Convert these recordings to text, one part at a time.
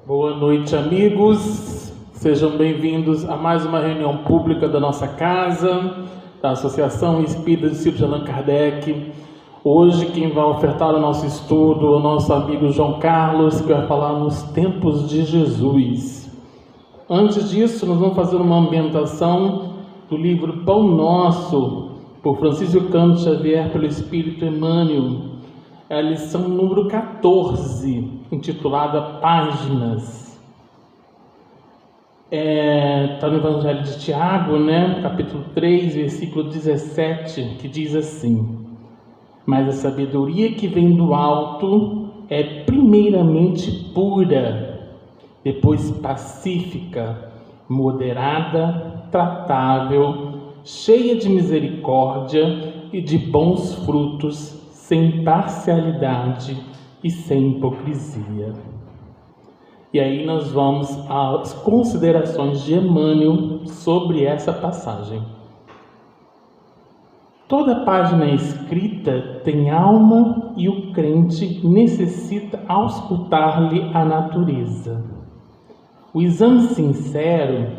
Boa noite, amigos. Sejam bem-vindos a mais uma reunião pública da nossa casa, da Associação Espírita Discípulos de Allan Kardec. Hoje quem vai ofertar o nosso estudo é o nosso amigo João Carlos, que vai falar nos tempos de Jesus. Antes disso, nós vamos fazer uma ambientação do livro Pão Nosso, por Francisco Cândido Xavier, pelo Espírito Emmanuel. É a lição número 14, intitulada Páginas. Está no Evangelho de Tiago, capítulo 3, versículo 17, que diz assim: mas a sabedoria que vem do alto é primeiramente pura, depois pacífica, moderada, tratável, cheia de misericórdia e de bons frutos, sem parcialidade e sem hipocrisia. E aí nós vamos às considerações de Emmanuel sobre essa passagem. Toda página escrita tem alma e o crente necessita auscultar-lhe a natureza. O exame sincero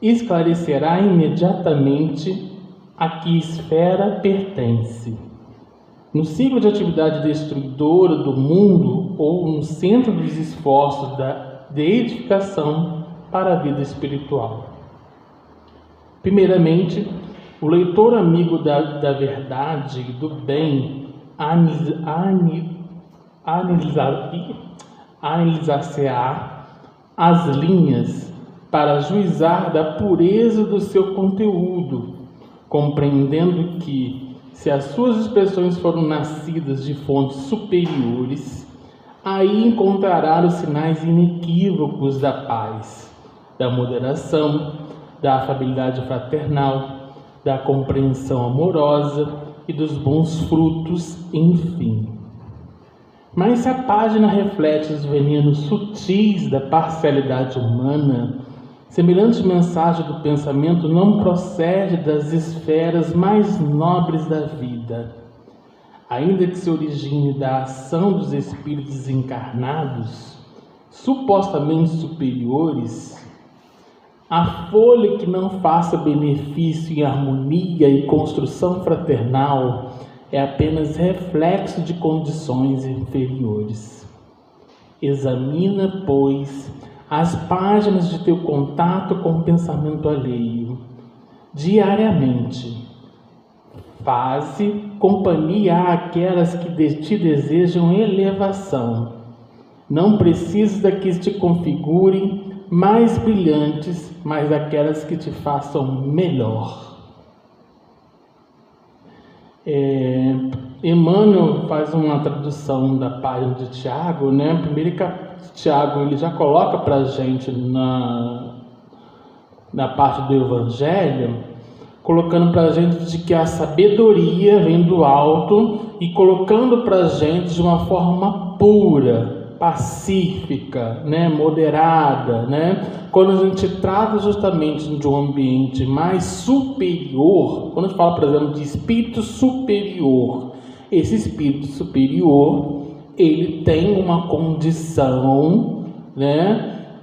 esclarecerá imediatamente a que esfera pertence. No ciclo de atividade destruidora do mundo ou no centro dos esforços de edificação para a vida espiritual. Primeiramente, o leitor amigo da verdade e do bem analisar-se-á as linhas para juizar da pureza do seu conteúdo, compreendendo que, se as suas expressões foram nascidas de fontes superiores, aí encontrará os sinais inequívocos da paz, da moderação, da afabilidade fraternal, da compreensão amorosa e dos bons frutos, enfim. Mas se a página reflete os venenos sutis da parcialidade humana, semelhante mensagem do pensamento não procede das esferas mais nobres da vida. Ainda que se origine da ação dos espíritos encarnados, supostamente superiores, a folha que não faça benefício em harmonia e construção fraternal é apenas reflexo de condições inferiores. Examina, pois, as páginas de teu contato com o pensamento alheio. Diariamente, faze companhia àquelas que de ti desejam elevação. Não precisas da que te configurem mais brilhantes, mas daquelas que te façam melhor. Emmanuel faz uma tradução da página de Tiago, Primeiro Tiago, ele já coloca para a gente na parte do Evangelho, colocando para a gente de que a sabedoria vem do alto e colocando para a gente de uma forma pura, pacífica, moderada, Quando a gente trata justamente de um ambiente mais superior, quando a gente fala, por exemplo, de espírito superior, esse espírito superior, ele tem uma condição,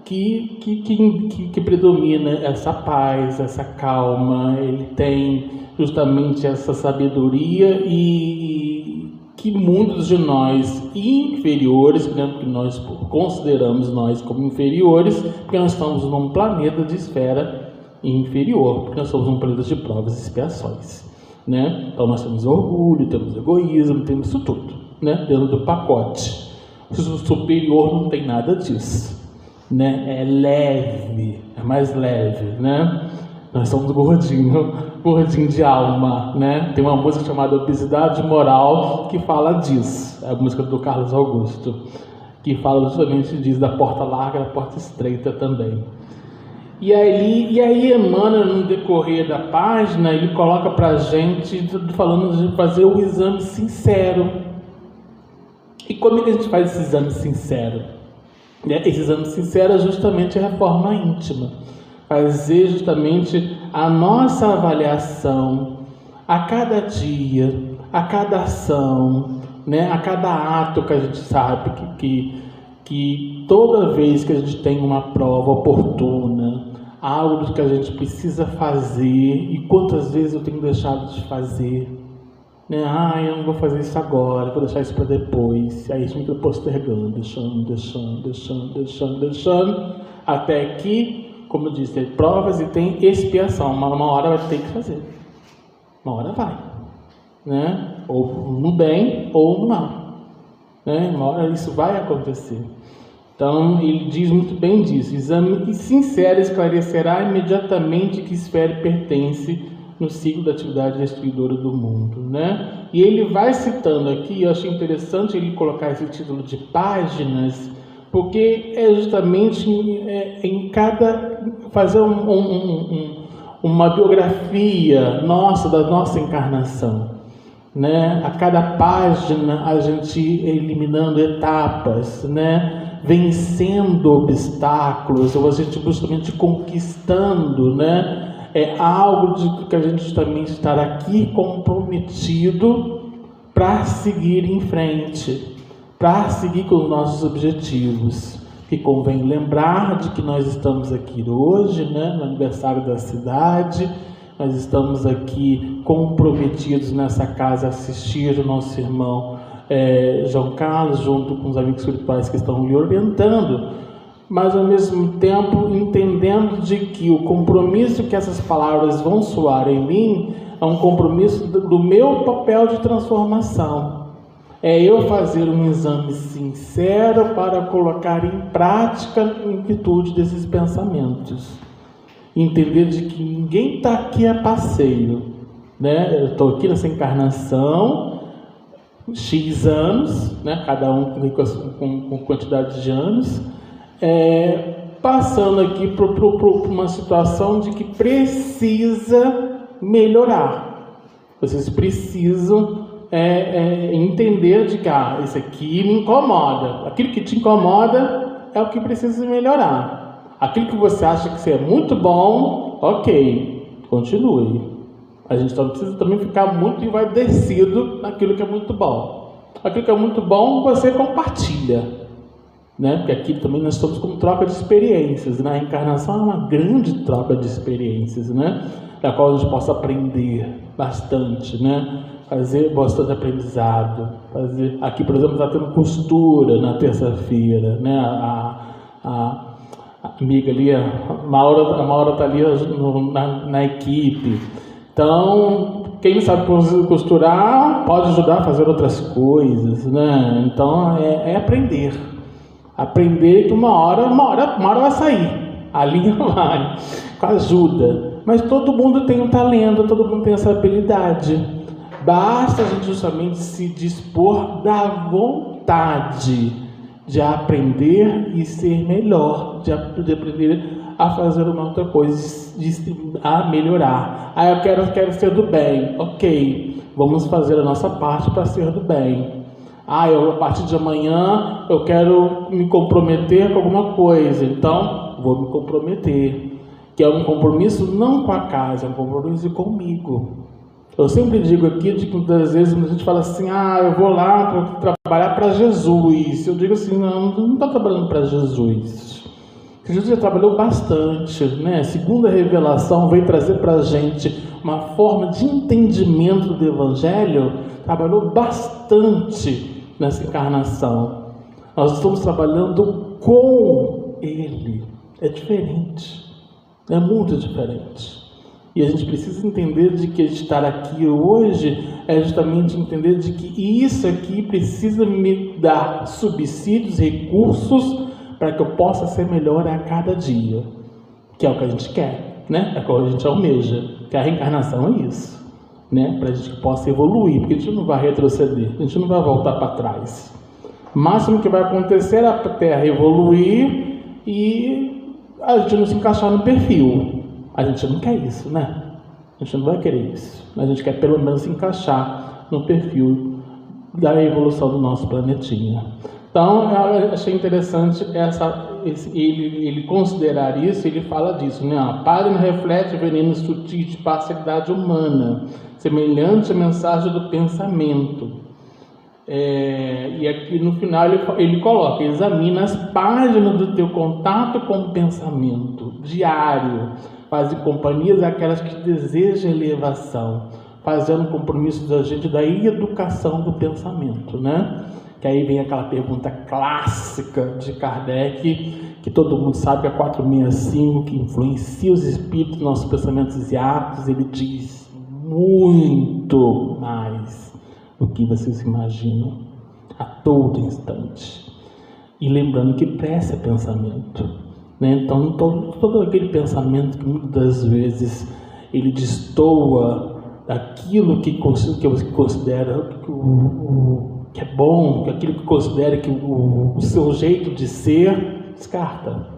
que predomina essa paz, essa calma, ele tem justamente essa sabedoria e que muitos de nós inferiores, que nós consideramos nós como inferiores, porque nós estamos num planeta de esfera inferior, porque nós somos um planeta de provas e expiações, Então nós temos orgulho, temos egoísmo, temos isso tudo, dentro do pacote. O superior não tem nada disso, É leve, é mais leve, Nós somos gordinho de alma, Tem uma música chamada Obesidade Moral que fala disso, é a música do Carlos Augusto, que fala justamente disso, da porta larga e da porta estreita também. E aí Emmanuel, no decorrer da página, ele coloca para a gente, falando de fazer o exame sincero. E como é que a gente faz esse exame sincero? Esse exame sincero é justamente a reforma íntima. Fazer justamente a nossa avaliação a cada dia, a cada ação, a cada ato que a gente sabe que toda vez que a gente tem uma prova oportuna, algo que a gente precisa fazer, e quantas vezes eu tenho deixado de fazer, né? Eu não vou fazer isso agora, vou deixar isso para depois. Aí a gente fica postergando, deixando, até que, como eu disse, tem provas e tem expiação. Uma hora vai ter que fazer, uma hora vai, né? Ou no bem ou no mal, né? Uma hora isso vai acontecer. Então ele diz muito bem disso: exame sincero esclarecerá imediatamente que esfera pertence no ciclo da atividade destruidora do mundo, né? E ele vai citando aqui, eu achei interessante ele colocar esse título de páginas, porque é justamente em cada fazer uma biografia nossa, da nossa encarnação, né? A cada página a gente eliminando etapas, né? Vencendo obstáculos, ou a gente justamente conquistando, né? É algo de que a gente justamente estar aqui comprometido para seguir em frente, para seguir com os nossos objetivos. Que convém lembrar de que nós estamos aqui hoje, né, no aniversário da cidade, nós estamos aqui comprometidos nessa casa a assistir o nosso irmão João Carlos, junto com os amigos espirituais que estão lhe orientando, mas ao mesmo tempo entendendo de que o compromisso que essas palavras vão soar em mim é um compromisso do meu papel de transformação. É eu fazer um exame sincero para colocar em prática em virtude desses pensamentos. Entender de que ninguém está aqui a passeio, né? Eu estou aqui nessa encarnação, X anos, né? Cada um com quantidade de anos, passando aqui por uma situação de que precisa melhorar. Vocês precisam entender de que isso aqui me incomoda. Aquilo que te incomoda é o que precisa melhorar. Aquilo que você acha que é muito bom, ok, continue. A gente não precisa também ficar muito envaidecido naquilo que é muito bom. Aquilo que é muito bom, você compartilha, né? Porque aqui também nós estamos com troca de experiências, né? A reencarnação é uma grande troca de experiências, né? Da qual a gente possa aprender bastante, né? Fazer bastante aprendizado. Aqui, por exemplo, está tendo costura na terça-feira, né? A amiga ali, a Maura está ali na equipe. Então, quem sabe costurar pode ajudar a fazer outras coisas, né? Então, é aprender. Aprender que uma hora vai sair. A linha vai, com ajuda. Mas todo mundo tem um talento, todo mundo tem essa habilidade. Basta a gente justamente se dispor da vontade de aprender e ser melhor, de aprender a fazer uma outra coisa, a melhorar. Eu quero ser do bem. Ok, vamos fazer a nossa parte para ser do bem. A partir de amanhã eu quero me comprometer com alguma coisa, então vou me comprometer. Que é um compromisso não com a casa, é um compromisso comigo. Eu sempre digo aqui de que muitas vezes a gente fala assim: eu vou lá para trabalhar para Jesus. Eu digo assim: não estou trabalhando para Jesus. Jesus já trabalhou bastante, né? Segundo a revelação, veio trazer para a gente uma forma de entendimento do Evangelho, trabalhou bastante nessa encarnação. Nós estamos trabalhando com Ele. É diferente, é muito diferente. E a gente precisa entender de que estar aqui hoje é justamente entender de que isso aqui precisa me dar subsídios, recursos, para que eu possa ser melhor a cada dia, que é o que a gente quer, né? É o que a gente almeja, que a reencarnação é isso, né? Para a gente possa evoluir, porque a gente não vai retroceder, a gente não vai voltar para trás. O máximo que vai acontecer é a Terra evoluir e a gente não se encaixar no perfil. A gente não quer isso, né? A gente não vai querer isso. A gente quer pelo menos se encaixar no perfil da evolução do nosso planetinha. Então, eu achei interessante ele considerar isso. Ele fala disso, né? Para e reflete veneno sutil de parcialidade humana, semelhante à mensagem do pensamento. E aqui no final ele coloca: examina as páginas do teu contato com o pensamento diário, faze companhias àquelas que desejam elevação, fazendo compromisso da gente da educação do pensamento, né? Que aí vem aquela pergunta clássica de Kardec, que todo mundo sabe, que é 465, que influencia os espíritos, nossos pensamentos e atos. Ele diz: muito mais do que vocês imaginam, a todo instante. E lembrando que prece é pensamento, né? Então todo aquele pensamento que muitas das vezes ele destoa daquilo que você considera que é bom, aquilo que considera que o seu jeito de ser, descarta.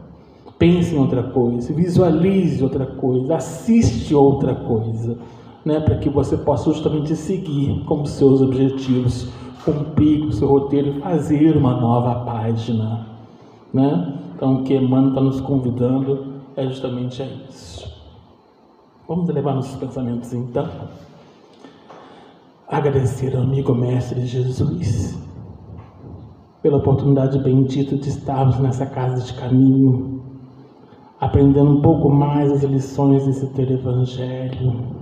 Pense em outra coisa, visualize outra coisa, assiste outra coisa, né, para que você possa justamente seguir como seus objetivos, cumprir o seu roteiro e fazer uma nova página, né? Então o que Emmanuel está nos convidando é justamente a isso. Vamos levar nossos pensamentos então. Agradecer ao amigo Mestre Jesus pela oportunidade bendita de estarmos nessa casa de caminho, aprendendo um pouco mais as lições desse Evangelho,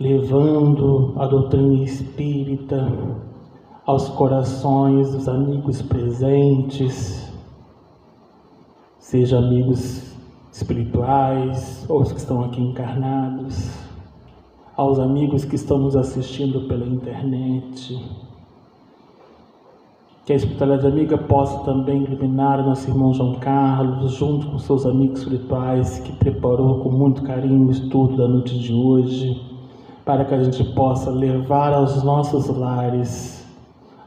levando a doutrina espírita aos corações dos amigos presentes, seja amigos espirituais ou os que estão aqui encarnados, aos amigos que estão nos assistindo pela internet. Que a espiritualidade amiga possa também iluminar o nosso irmão João Carlos, junto com seus amigos espirituais, que preparou com muito carinho o estudo da noite de hoje, para que a gente possa levar aos nossos lares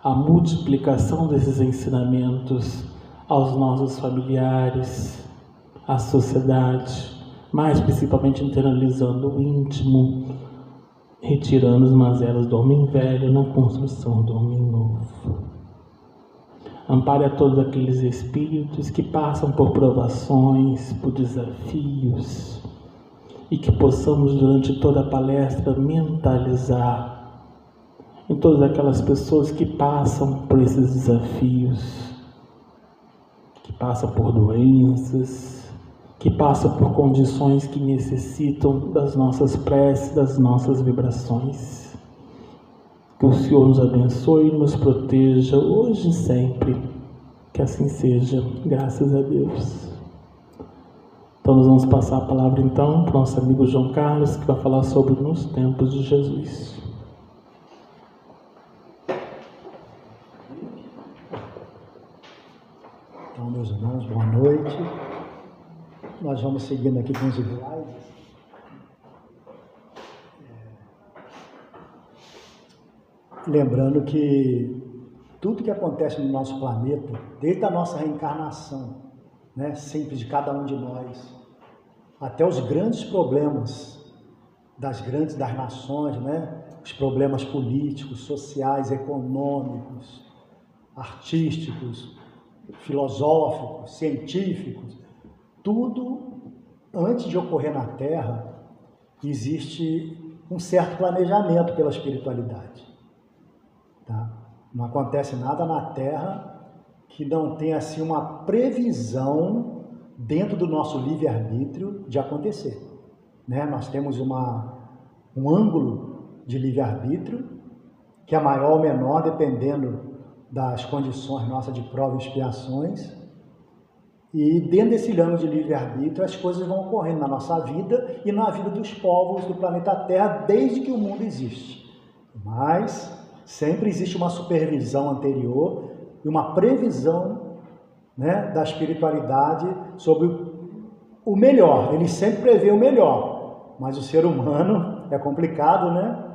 a multiplicação desses ensinamentos aos nossos familiares, à sociedade, mas principalmente internalizando o íntimo, retirando as mazelas do homem velho na construção do homem novo. Ampare a todos aqueles espíritos que passam por provações, por desafios, e que possamos durante toda a palestra mentalizar em todas aquelas pessoas que passam por esses desafios, que passam por doenças, que passam por condições que necessitam das nossas preces, das nossas vibrações. Que o Senhor nos abençoe e nos proteja hoje e sempre. Que assim seja, graças a Deus. Então nós vamos passar a palavra então para o nosso amigo João Carlos, que vai falar sobre nos tempos de Jesus. Então, meus irmãos, boa noite. Nós vamos seguindo aqui com os slides. Lembrando que tudo que acontece no nosso planeta, desde a nossa reencarnação, né, simples de cada um de nós, até os grandes problemas das nações, né, os problemas políticos, sociais, econômicos, artísticos, filosóficos, científicos, tudo, antes de ocorrer na Terra, existe um certo planejamento pela espiritualidade. Tá? Não acontece nada na Terra que não tenha assim uma previsão dentro do nosso livre-arbítrio de acontecer. Né? Nós temos um ângulo de livre-arbítrio que é maior ou menor dependendo das condições nossas de prova e expiações. E dentro desse ângulo de livre-arbítrio as coisas vão ocorrendo na nossa vida e na vida dos povos do planeta Terra desde que o mundo existe. Mas sempre existe uma supervisão anterior e uma previsão, né, da espiritualidade sobre o melhor. Ele sempre prevê o melhor, mas o ser humano é complicado, né?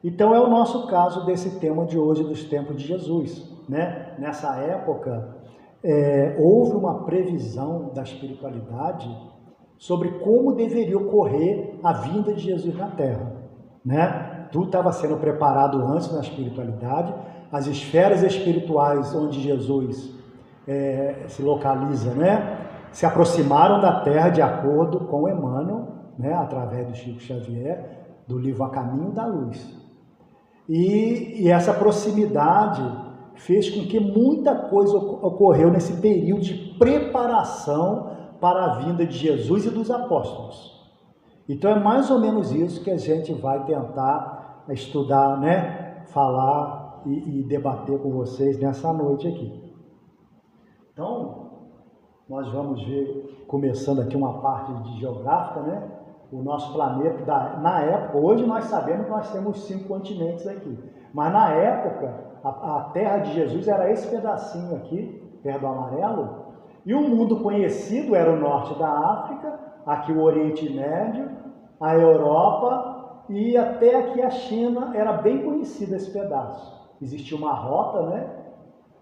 Então é o nosso caso desse tema de hoje, dos tempos de Jesus, né? Nessa época houve uma previsão da espiritualidade sobre como deveria ocorrer a vinda de Jesus na Terra, né? Tudo estava sendo preparado antes na espiritualidade, as esferas espirituais onde Jesus se localiza, né, se aproximaram da Terra de acordo com Emmanuel, né, através do Chico Xavier, do livro A Caminho da Luz. E essa proximidade fez com que muita coisa ocorreu nesse período de preparação para a vinda de Jesus e dos apóstolos. Então é mais ou menos isso que a gente vai tentar estudar, né? Falar e debater com vocês nessa noite aqui. Então, nós vamos ver, começando aqui uma parte de geográfica, né? O nosso planeta, na época, hoje nós sabemos que nós temos 5 continentes aqui, mas na época, a terra de Jesus era esse pedacinho aqui, perto do amarelo, e o mundo conhecido era o norte da África, aqui o Oriente Médio, a Europa e até aqui a China, era bem conhecido esse pedaço. Existia uma rota, né?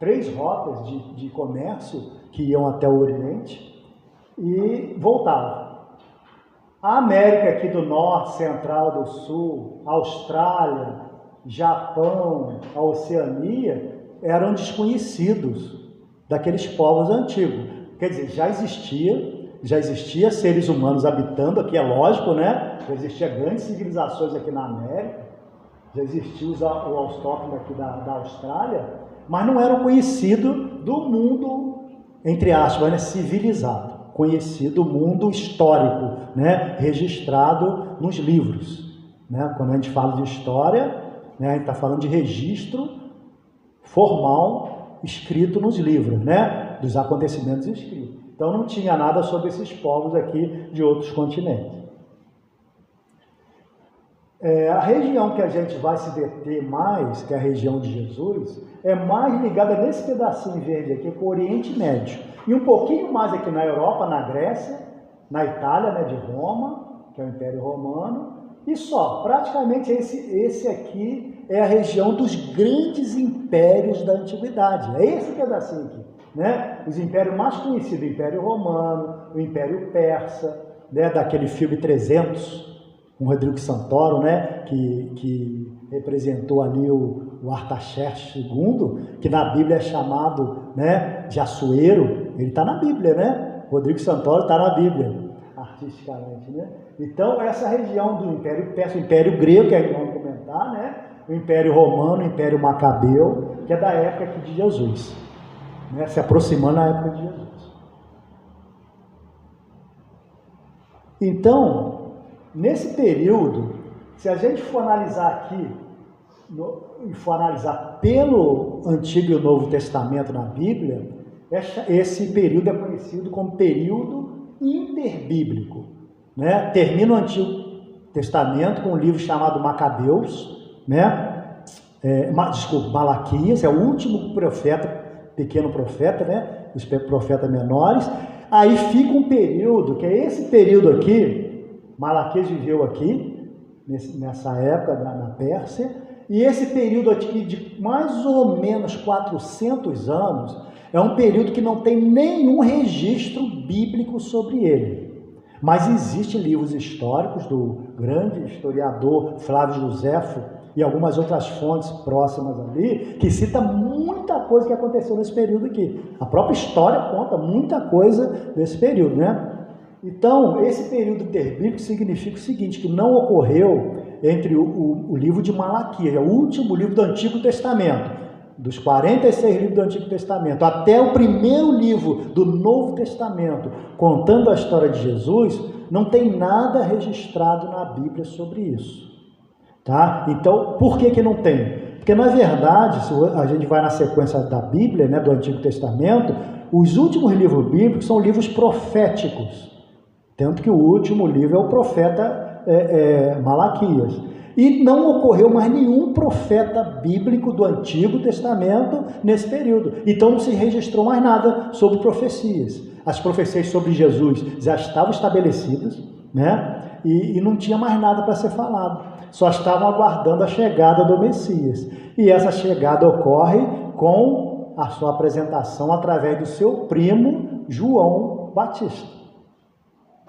3 rotas de comércio que iam até o Oriente e voltavam. A América aqui do Norte, Central, do Sul, Austrália, Japão, a Oceania, eram desconhecidos daqueles povos antigos. Quer dizer, já existia seres humanos habitando aqui, é lógico, né? Já existia grandes civilizações aqui na América, já existia o autóctone aqui da Austrália, mas não eram conhecidos do mundo, entre aspas, né? Civilizado. Conhecido mundo histórico, né? Registrado nos livros. Né? Quando a gente fala de história, né? A gente está falando de registro formal escrito nos livros, né? Dos acontecimentos escritos. Então não tinha nada sobre esses povos aqui de outros continentes. A região que a gente vai se deter mais, que é a região de Jesus, é mais ligada nesse pedacinho verde aqui com o Oriente Médio. E um pouquinho mais aqui na Europa, na Grécia, na Itália, né, de Roma, que é o Império Romano. E só, praticamente esse aqui é a região dos grandes impérios da Antiguidade. É esse pedacinho aqui. Né? Os impérios mais conhecidos, o Império Romano, o Império Persa, né, daquele filme 300, com Rodrigo Santoro, né, que representou ali o Artaxerxes II, que na Bíblia é chamado, né, de Assuero. Ele está na Bíblia, né? Rodrigo Santoro está na Bíblia, artisticamente, né? Então, essa região do Império Persa, o Império Grego, que a gente vai comentar, né? O Império Romano, o Império Macabeu, que é da época aqui de Jesus, né? Se aproximando da época de Jesus. Então, nesse período, se a gente for analisar aqui, for analisar pelo Antigo e o Novo Testamento na Bíblia, esse período é conhecido como período interbíblico. Né? Termina o Antigo Testamento com um livro chamado Macabeus, né? Malaquias, é o último profeta, pequeno profeta, né? Os profetas menores. Aí fica um período, que é esse período aqui, Malaquias viveu aqui, nessa época, na Pérsia, e esse período aqui de mais ou menos 400 anos, é um período que não tem nenhum registro bíblico sobre ele. Mas existem livros históricos do grande historiador Flávio Joséfo e algumas outras fontes próximas ali, que cita muita coisa que aconteceu nesse período aqui. A própria história conta muita coisa desse período, né? Então, esse período interbíblico significa o seguinte, que não ocorreu entre o livro de Malaquias, é o último livro do Antigo Testamento, dos 46 livros do Antigo Testamento, até o primeiro livro do Novo Testamento, contando a história de Jesus, não tem nada registrado na Bíblia sobre isso. Tá? Então, por que não tem? Porque, na verdade, se a gente vai na sequência da Bíblia, né, do Antigo Testamento, os últimos livros bíblicos são livros proféticos. Tanto que o último livro é o profeta Malaquias. E não ocorreu mais nenhum profeta bíblico do Antigo Testamento nesse período. Então não se registrou mais nada sobre profecias. As profecias sobre Jesus já estavam estabelecidas, né? E não tinha mais nada para ser falado. Só estavam aguardando a chegada do Messias. E essa chegada ocorre com a sua apresentação através do seu primo João Batista.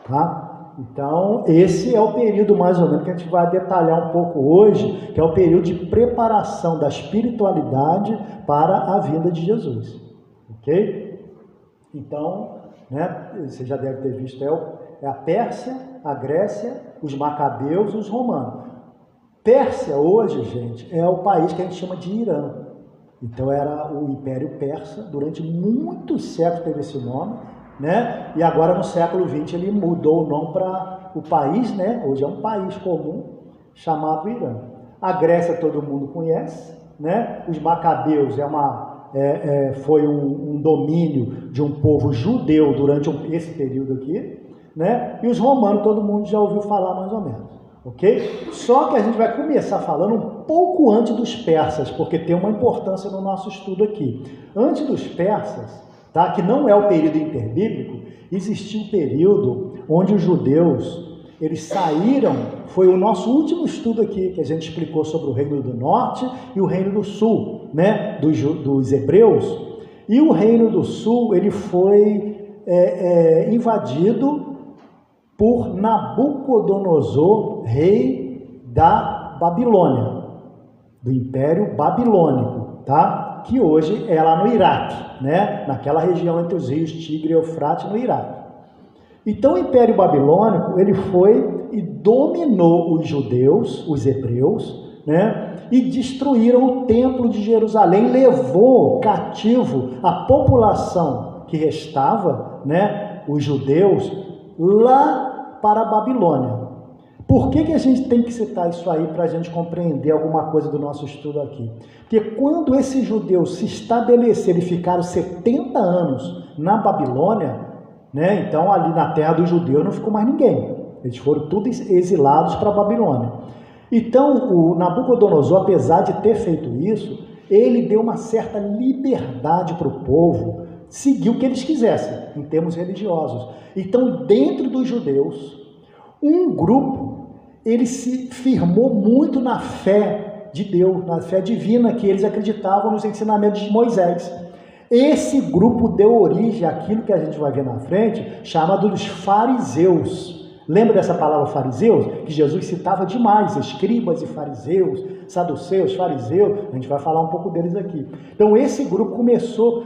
Tá? Então, esse é o período mais ou menos que a gente vai detalhar um pouco hoje, que é o período de preparação da espiritualidade para a vinda de Jesus. Ok? Então, né, você já deve ter visto, é a Pérsia, a Grécia, os Macabeus e os Romanos. Pérsia hoje, gente, é o país que a gente chama de Irã. Então era o Império Persa, durante muitos séculos teve esse nome, né? E agora no século XX ele mudou o nome para o país, né? Hoje é um país comum chamado Irã. A Grécia todo mundo conhece, né? Os Macabeus foi um domínio de um povo judeu durante esse período aqui, né? E os romanos todo mundo já ouviu falar mais ou menos, ok? Só que a gente vai começar falando um pouco antes dos persas, porque tem uma importância no nosso estudo aqui. Antes dos persas, tá? Que não é o período interbíblico, existiu um período onde os judeus eles saíram, foi o nosso último estudo aqui, que a gente explicou sobre o Reino do Norte e o Reino do Sul, né, dos hebreus. E o Reino do Sul, ele foi invadido por Nabucodonosor, rei da Babilônia, do Império Babilônico, tá? Que hoje é lá no Iraque, né, naquela região entre os rios Tigre e Eufrates, no Iraque. Então o Império Babilônico, ele foi e dominou os judeus, os hebreus, né? E destruíram o templo de Jerusalém, levou cativo a população que restava, né? Os judeus, lá para a Babilônia. Por que a gente tem que citar isso aí para a gente compreender alguma coisa do nosso estudo aqui? Porque quando esses judeus se estabeleceram e ficaram 70 anos na Babilônia, né? Então ali na terra dos judeus não ficou mais ninguém, eles foram todos exilados para a Babilônia. Então o Nabucodonosor, apesar de ter feito isso, ele deu uma certa liberdade para o povo seguir o que eles quisessem em termos religiosos. Então dentro dos judeus, um grupo ele se firmou muito na fé de Deus, na fé divina, que eles acreditavam nos ensinamentos de Moisés. Esse grupo deu origem àquilo que a gente vai ver na frente, chamado dos fariseus. Lembra dessa palavra fariseus? Que Jesus citava demais, escribas e fariseus, saduceus, fariseus, a gente vai falar um pouco deles aqui. Então esse grupo começou,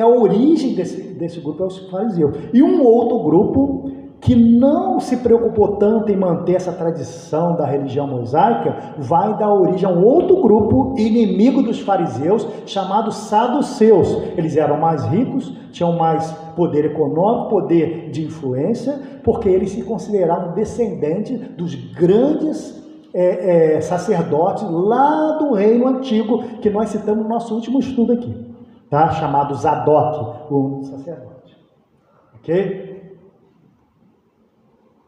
a origem desse grupo é os fariseus. E um outro grupo que não se preocupou tanto em manter essa tradição da religião mosaica, vai dar origem a um outro grupo inimigo dos fariseus, chamado saduceus. Eles eram mais ricos, tinham mais poder econômico, poder de influência, porque eles se consideravam descendentes dos grandes sacerdotes lá do reino antigo, que nós citamos no nosso último estudo aqui, tá? Chamado Zadok, o sacerdote. Ok?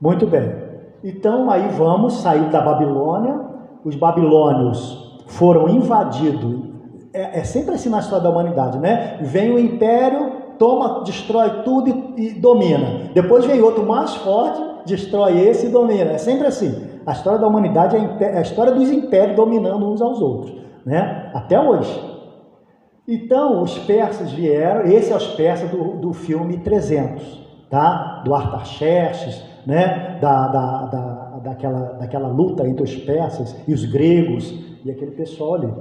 Muito bem, então aí vamos sair da Babilônia, os babilônios foram invadidos, é sempre assim na história da humanidade, né? Vem o império, toma, destrói tudo e domina, depois vem outro mais forte, destrói esse e domina, é sempre assim. A história da humanidade é a história dos impérios dominando uns aos outros, né? Até hoje. Então os persas vieram, esse é os persas do filme 300, tá? Do Artaxerxes, né? Daquela luta entre os persas e os gregos e aquele pessoal ali.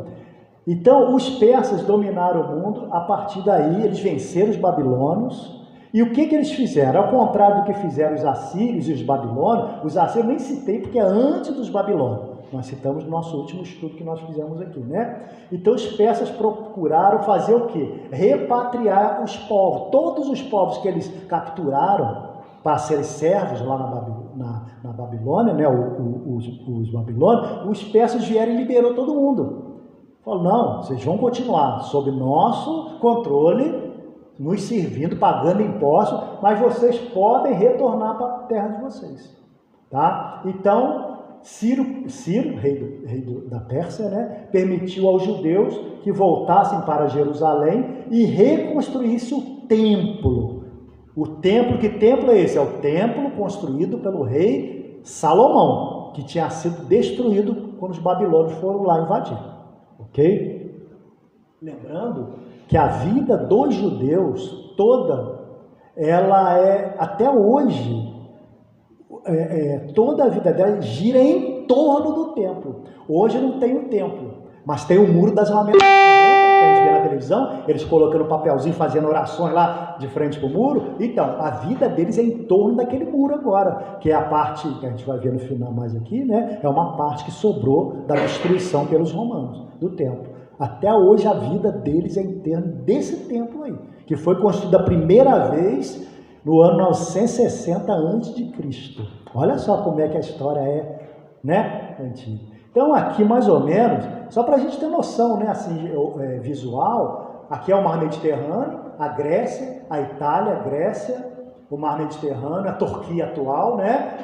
Então os persas dominaram o mundo, a partir daí eles venceram os babilônios. E o que eles fizeram? Ao contrário do que fizeram os assírios e os babilônios, os assírios nem citei porque é antes dos babilônios. Nós citamos no nosso último estudo que nós fizemos aqui, né? Então os persas procuraram fazer o quê? Repatriar os povos. Todos os povos que eles capturaram para serem servos lá na Babilônia, né? Os babilônios, os persas vieram e liberou todo mundo. Falaram, não, vocês vão continuar sob nosso controle, nos servindo, pagando impostos, mas vocês podem retornar para a terra de vocês, tá? Então Ciro, rei da Pérsia, né, permitiu aos judeus que voltassem para Jerusalém e reconstruíssem o templo. O templo, que templo é esse? É o templo construído pelo rei Salomão, que tinha sido destruído quando os babilônios foram lá invadir. Ok? Lembrando que a vida dos judeus toda, ela é, até hoje, toda a vida dela gira em torno do templo. Hoje não tem o templo, mas tem o Muro das Lamentações, que a gente vê na televisão, eles colocando papelzinho, fazendo orações lá de frente para o muro. Então, a vida deles é em torno daquele muro agora, que é a parte que a gente vai ver no final mais aqui, né? É uma parte que sobrou da destruição pelos romanos, do templo. Até hoje a vida deles é em torno desse templo aí, que foi construído a primeira vez no ano 960 a.C. Olha só como é que a história é, né, antiga. Então aqui mais ou menos, só para a gente ter noção, né, assim, visual, aqui é o Mar Mediterrâneo, a Grécia, a Itália, a Grécia, o Mar Mediterrâneo, a Turquia atual, né,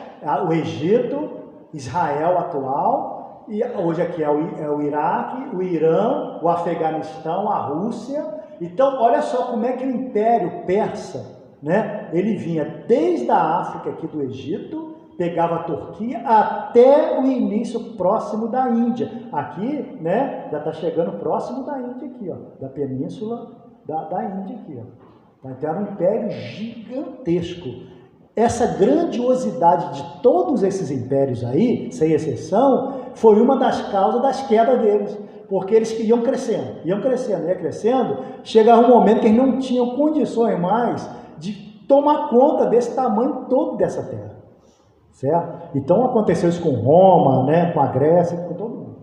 o Egito, Israel atual, e hoje aqui é o Iraque, o Irã, o Afeganistão, a Rússia. Então olha só como é que o Império Persa, né, ele vinha desde a África aqui do Egito, pegava a Turquia até o início próximo da Índia. Aqui, né, já está chegando próximo da Índia aqui, ó, da península da Índia aqui, ó. Então era um império gigantesco. Essa grandiosidade de todos esses impérios aí, sem exceção, foi uma das causas das quedas deles. Porque eles iam crescendo, ia crescendo, chegava um momento que eles não tinham condições mais de tomar conta desse tamanho todo dessa terra. Certo? Então aconteceu isso com Roma, né, com a Grécia, com todo mundo.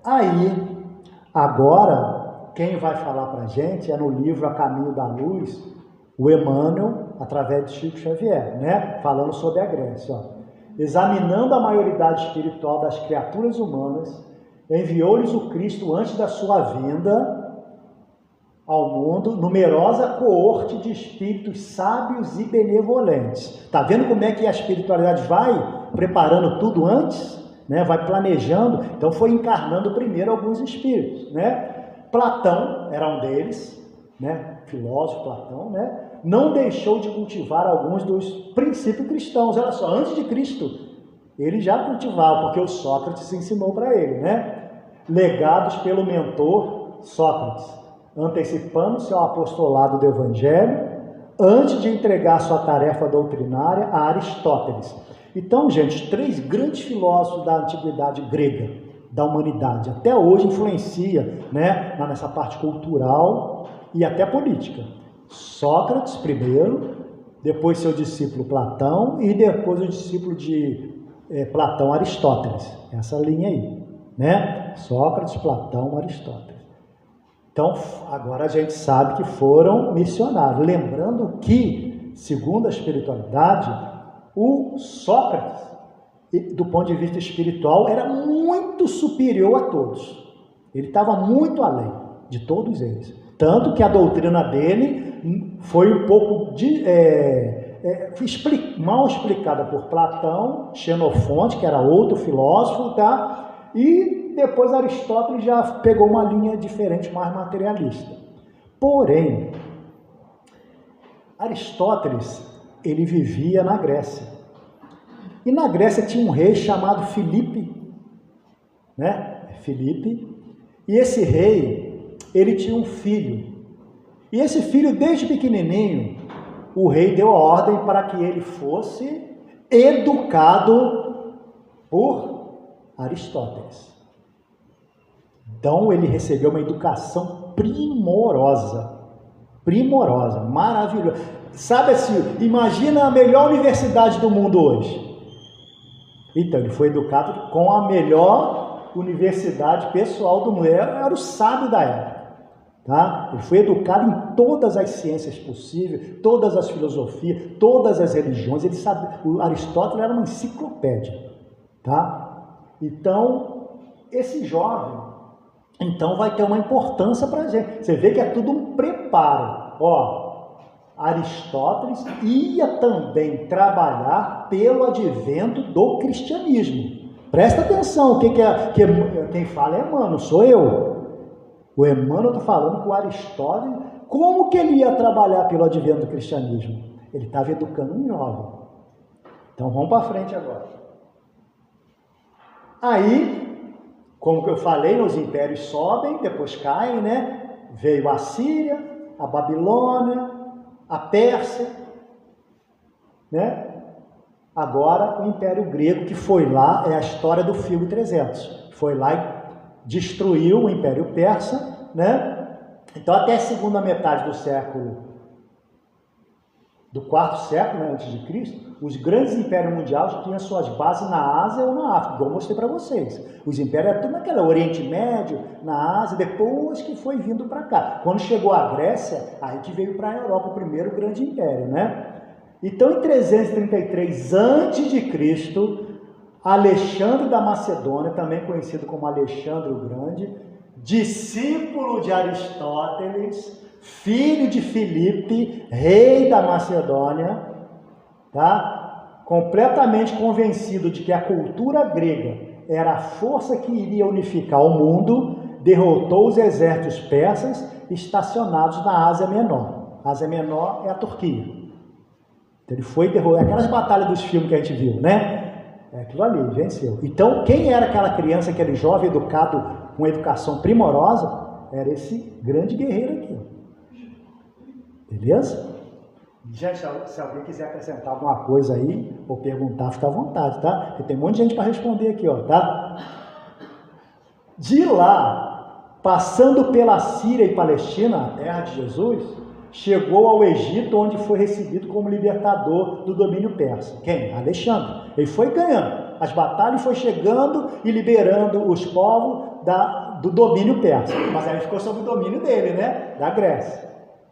Aí, agora, quem vai falar para a gente é no livro A Caminho da Luz, o Emmanuel, através de Chico Xavier, né, falando sobre a Grécia. Ó. Examinando a maioridade espiritual das criaturas humanas, enviou-lhes o Cristo antes da sua vinda ao mundo, numerosa coorte de espíritos sábios e benevolentes. Está vendo como é que a espiritualidade vai preparando tudo antes? Né? Vai planejando. Então foi encarnando primeiro alguns espíritos. Né? Platão era um deles, né? Filósofo Platão, né? Não deixou de cultivar alguns dos princípios cristãos. Olha só, antes de Cristo, ele já cultivava, porque o Sócrates ensinou para ele. Né? Legados pelo mentor Sócrates, antecipando-se ao apostolado do Evangelho, antes de entregar sua tarefa doutrinária a Aristóteles. Então, gente, 3 grandes filósofos da antiguidade grega, da humanidade, até hoje influencia, né, nessa parte cultural e até política. Sócrates primeiro, depois seu discípulo Platão e depois o discípulo de Platão, Aristóteles. Essa linha aí, né? Sócrates, Platão, Aristóteles. Então, agora a gente sabe que foram missionários. Lembrando que, segundo a espiritualidade, o Sócrates, do ponto de vista espiritual, era muito superior a todos. Ele estava muito além de todos eles. Tanto que a doutrina dele foi um pouco mal explicada por Platão, Xenofonte, que era outro filósofo, tá? E depois Aristóteles já pegou uma linha diferente, mais materialista. Porém, Aristóteles, ele vivia na Grécia. E na Grécia tinha um rei chamado Filipe, né? Filipe. E esse rei, ele tinha um filho. E esse filho, desde pequenininho, o rei deu a ordem para que ele fosse educado por Aristóteles. Então ele recebeu uma educação primorosa, maravilhosa. Sabe assim, imagina a melhor universidade do mundo hoje. Então ele foi educado com a melhor universidade pessoal do mundo. Era o sábio da época. Tá? Ele foi educado em todas as ciências possíveis, todas as filosofias, todas as religiões. Ele sabe, o Aristóteles era uma enciclopédia. Tá? Então, esse jovem, então vai ter uma importância para a gente. Você vê que é tudo um preparo. Ó, Aristóteles ia também trabalhar pelo advento do cristianismo. Presta atenção, quem fala é Emmanuel, sou eu. O Emmanuel está falando que o Aristóteles, como que ele ia trabalhar pelo advento do cristianismo? Ele estava educando um jovem. Então vamos para frente agora. Aí, como eu falei, os impérios sobem, depois caem, né? Veio a Síria, a Babilônia, a Pérsia, né? Agora o Império Grego, que foi lá, é a história do filme 300. Foi lá destruiu o Império Persa, né? Então, até a segunda metade do quarto século, né, antes de Cristo, os grandes impérios mundiais tinham suas bases na Ásia ou na África, igual eu mostrei para vocês. Os impérios eram tudo naquela Oriente Médio, na Ásia, depois que foi vindo para cá. Quando chegou a Grécia, aí que veio para a Europa o primeiro grande império, né? Então, em 333 a.C., Alexandre da Macedônia, também conhecido como Alexandre o Grande, discípulo de Aristóteles, filho de Filipe, rei da Macedônia, tá? Completamente convencido de que a cultura grega era a força que iria unificar o mundo, derrotou os exércitos persas estacionados na Ásia Menor. A Ásia Menor é a Turquia. Então, ele foi derrotar, aquelas batalhas dos filmes que a gente viu, né? É aquilo ali, venceu. Então, quem era aquela criança, aquele jovem educado com educação primorosa, era esse grande guerreiro aqui. Beleza? Gente, se alguém quiser acrescentar alguma coisa aí, ou perguntar, fica à vontade, tá? Porque tem um monte de gente para responder aqui, ó, tá? De lá, passando pela Síria e Palestina, a terra de Jesus, chegou ao Egito, onde foi recebido como libertador do domínio persa. Quem? Alexandre. Ele foi ganhando as batalhas, foi chegando e liberando os povos do domínio persa. Mas aí ficou sob o domínio dele, né? Da Grécia,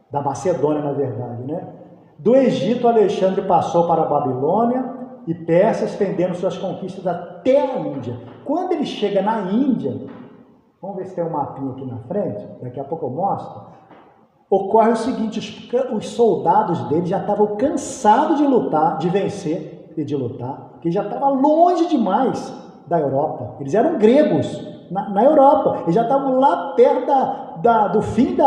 da Macedônia, na verdade, né? Do Egito, Alexandre passou para a Babilônia e Pérsia, estendendo suas conquistas até a Índia. Quando ele chega na Índia, vamos ver se tem um mapinha aqui na frente, daqui a pouco eu mostro. Ocorre o seguinte, os soldados dele já estavam cansados de lutar, de vencer e de lutar, porque já estava longe demais da Europa. Eles eram gregos na Europa, eles já estavam lá perto do fim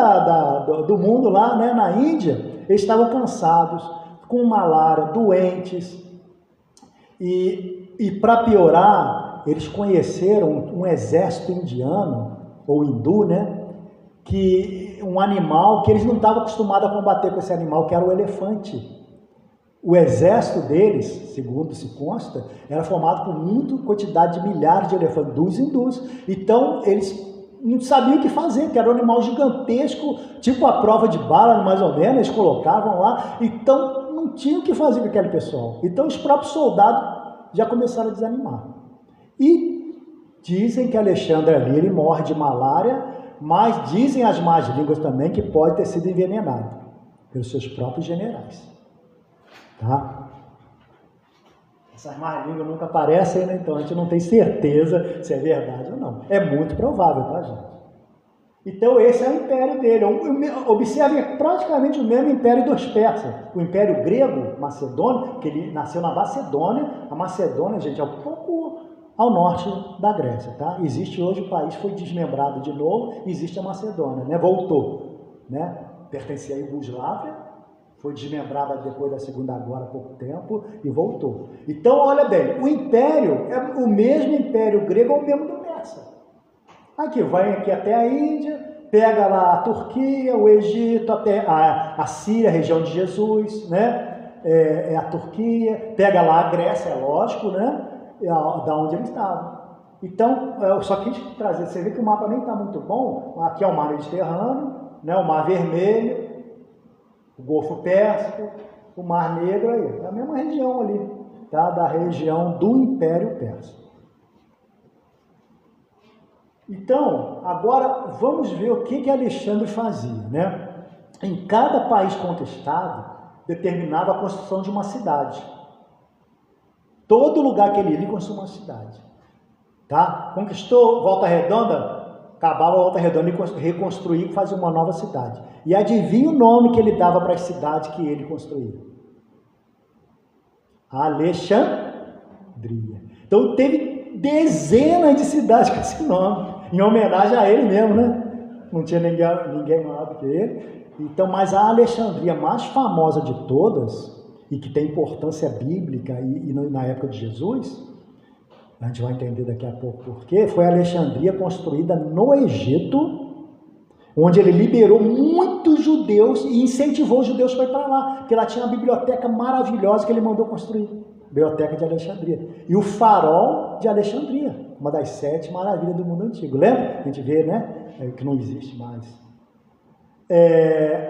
do mundo, lá, né, na Índia. Eles estavam cansados, com malária, doentes, e para piorar, eles conheceram um exército indiano, ou hindu, né? Que um animal que eles não estavam acostumados a combater com esse animal, que era o elefante. O exército deles, segundo se consta, era formado por muita quantidade de milhares de elefantes dos hindus. Então, eles não sabiam o que fazer, que era um animal gigantesco, tipo a prova de bala, mais ou menos, eles colocavam lá. Então, não tinham o que fazer com aquele pessoal. Então, os próprios soldados já começaram a desanimar. E dizem que Alexandre ali, ele morre de malária, mas dizem as más línguas também que pode ter sido envenenado pelos seus próprios generais. Tá? Essas más línguas nunca aparecem, né? Então a gente não tem certeza se é verdade ou não. É muito provável, tá, gente? Então esse é o império dele. Observe praticamente o mesmo império dos persas. O império grego, macedônio, que ele nasceu na Macedônia. A Macedônia, gente, é um pouco ao norte da Grécia, tá? Existe hoje, o país foi desmembrado de novo, existe a Macedônia, né? Voltou, né? Pertencia à Iugoslávia, foi desmembrada depois da Segunda Guerra há pouco tempo e voltou. Então, olha bem, o império é o mesmo império grego, é o mesmo do persa. Aqui, vai aqui até a Índia, pega lá a Turquia, o Egito, até a Síria, a região de Jesus, né? É a Turquia, pega lá a Grécia, é lógico, né? Da onde ele estava. Então, só que a gente trazer, você vê que o mapa nem está muito bom. Aqui é o mar Mediterrâneo, né, o Mar Vermelho, o Golfo Pérsico, o Mar Negro aí, é a mesma região ali, tá? Da região do Império Persa. Então, agora vamos ver o que Alexandre fazia, né? Em cada país conquistado, determinava a construção de uma cidade. Todo lugar que ele ia, ele construiu uma cidade. Tá? Conquistou Volta Redonda, acabava a Volta Redonda e reconstruía e fazia uma nova cidade. E adivinha o nome que ele dava para as cidades que ele construía? Alexandria. Então teve dezenas de cidades com esse nome, em homenagem a ele mesmo, né? Não tinha ninguém maior do que ele. Então, mas a Alexandria mais famosa de todas, e que tem importância bíblica e na época de Jesus, a gente vai entender daqui a pouco por quê, foi a Alexandria construída no Egito, onde ele liberou muitos judeus e incentivou os judeus para ir para lá, porque lá tinha uma biblioteca maravilhosa que ele mandou construir. Biblioteca de Alexandria. E o Farol de Alexandria, uma das 7 maravilhas do mundo antigo. Lembra? A gente vê, né? Que não existe mais.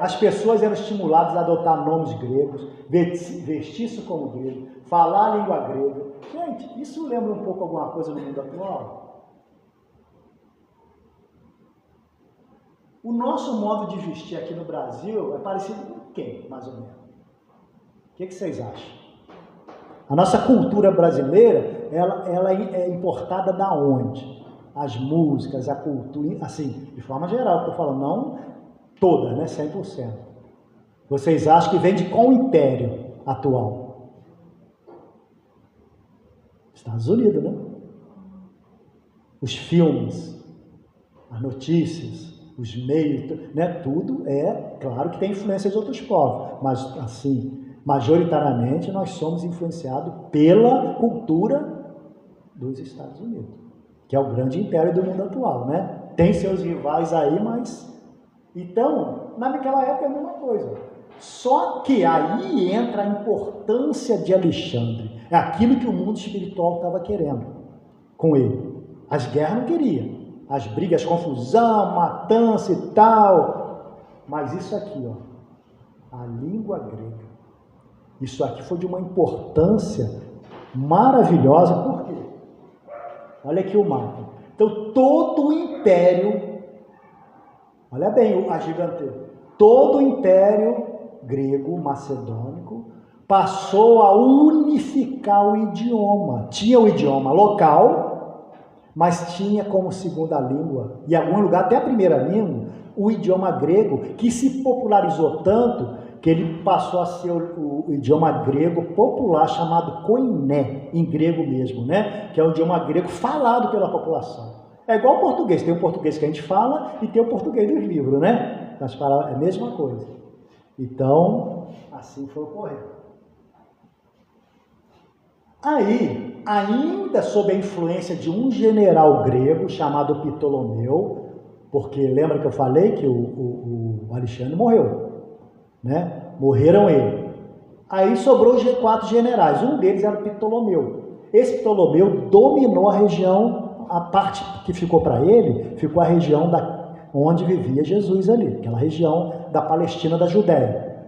As pessoas eram estimuladas a adotar nomes gregos, vestir-se como grego, falar a língua grega. Gente, isso lembra um pouco alguma coisa no mundo atual? O nosso modo de vestir aqui no Brasil é parecido com quem, mais ou menos? O que vocês acham? A nossa cultura brasileira, ela é importada da onde? As músicas, a cultura, assim, de forma geral, estou falando, não toda, né, 100%. Vocês acham que vem de qual império atual? Estados Unidos, né? Os filmes, as notícias, os meios, né? Tudo claro que tem influência de outros povos, mas assim, majoritariamente nós somos influenciados pela cultura dos Estados Unidos, que é o grande império do mundo atual, né? Tem seus rivais aí, mas... Então, naquela época é a mesma coisa. Só que aí entra a importância de Alexandre. É aquilo que o mundo espiritual estava querendo com ele. As guerras não queria. As brigas, confusão, matança e tal. Mas isso aqui, ó, a língua grega. Isso aqui foi de uma importância maravilhosa. Por quê? Olha aqui o mapa. Então, todo o império... Olha bem a gigantesca. Todo o império grego, macedônico, passou a unificar o idioma. Tinha o idioma local, mas tinha como segunda língua, e em algum lugar até a primeira língua, o idioma grego, que se popularizou tanto que ele passou a ser o idioma grego popular, chamado koiné, em grego mesmo, né? Que é o idioma grego falado pela população. É igual o português, tem o português que a gente fala e tem o português dos livros, né? As palavras, é a mesma coisa. Então, assim foi ocorrendo. Aí, ainda sob a influência de um general grego chamado Ptolomeu, porque lembra que eu falei que o Alexandre morreu, né? Morreram ele. Aí sobrou os 4 generais, um deles era o Ptolomeu. Esse Ptolomeu dominou a região. A parte que ficou para ele, ficou a região onde vivia Jesus ali, aquela região da Palestina, da Judéia.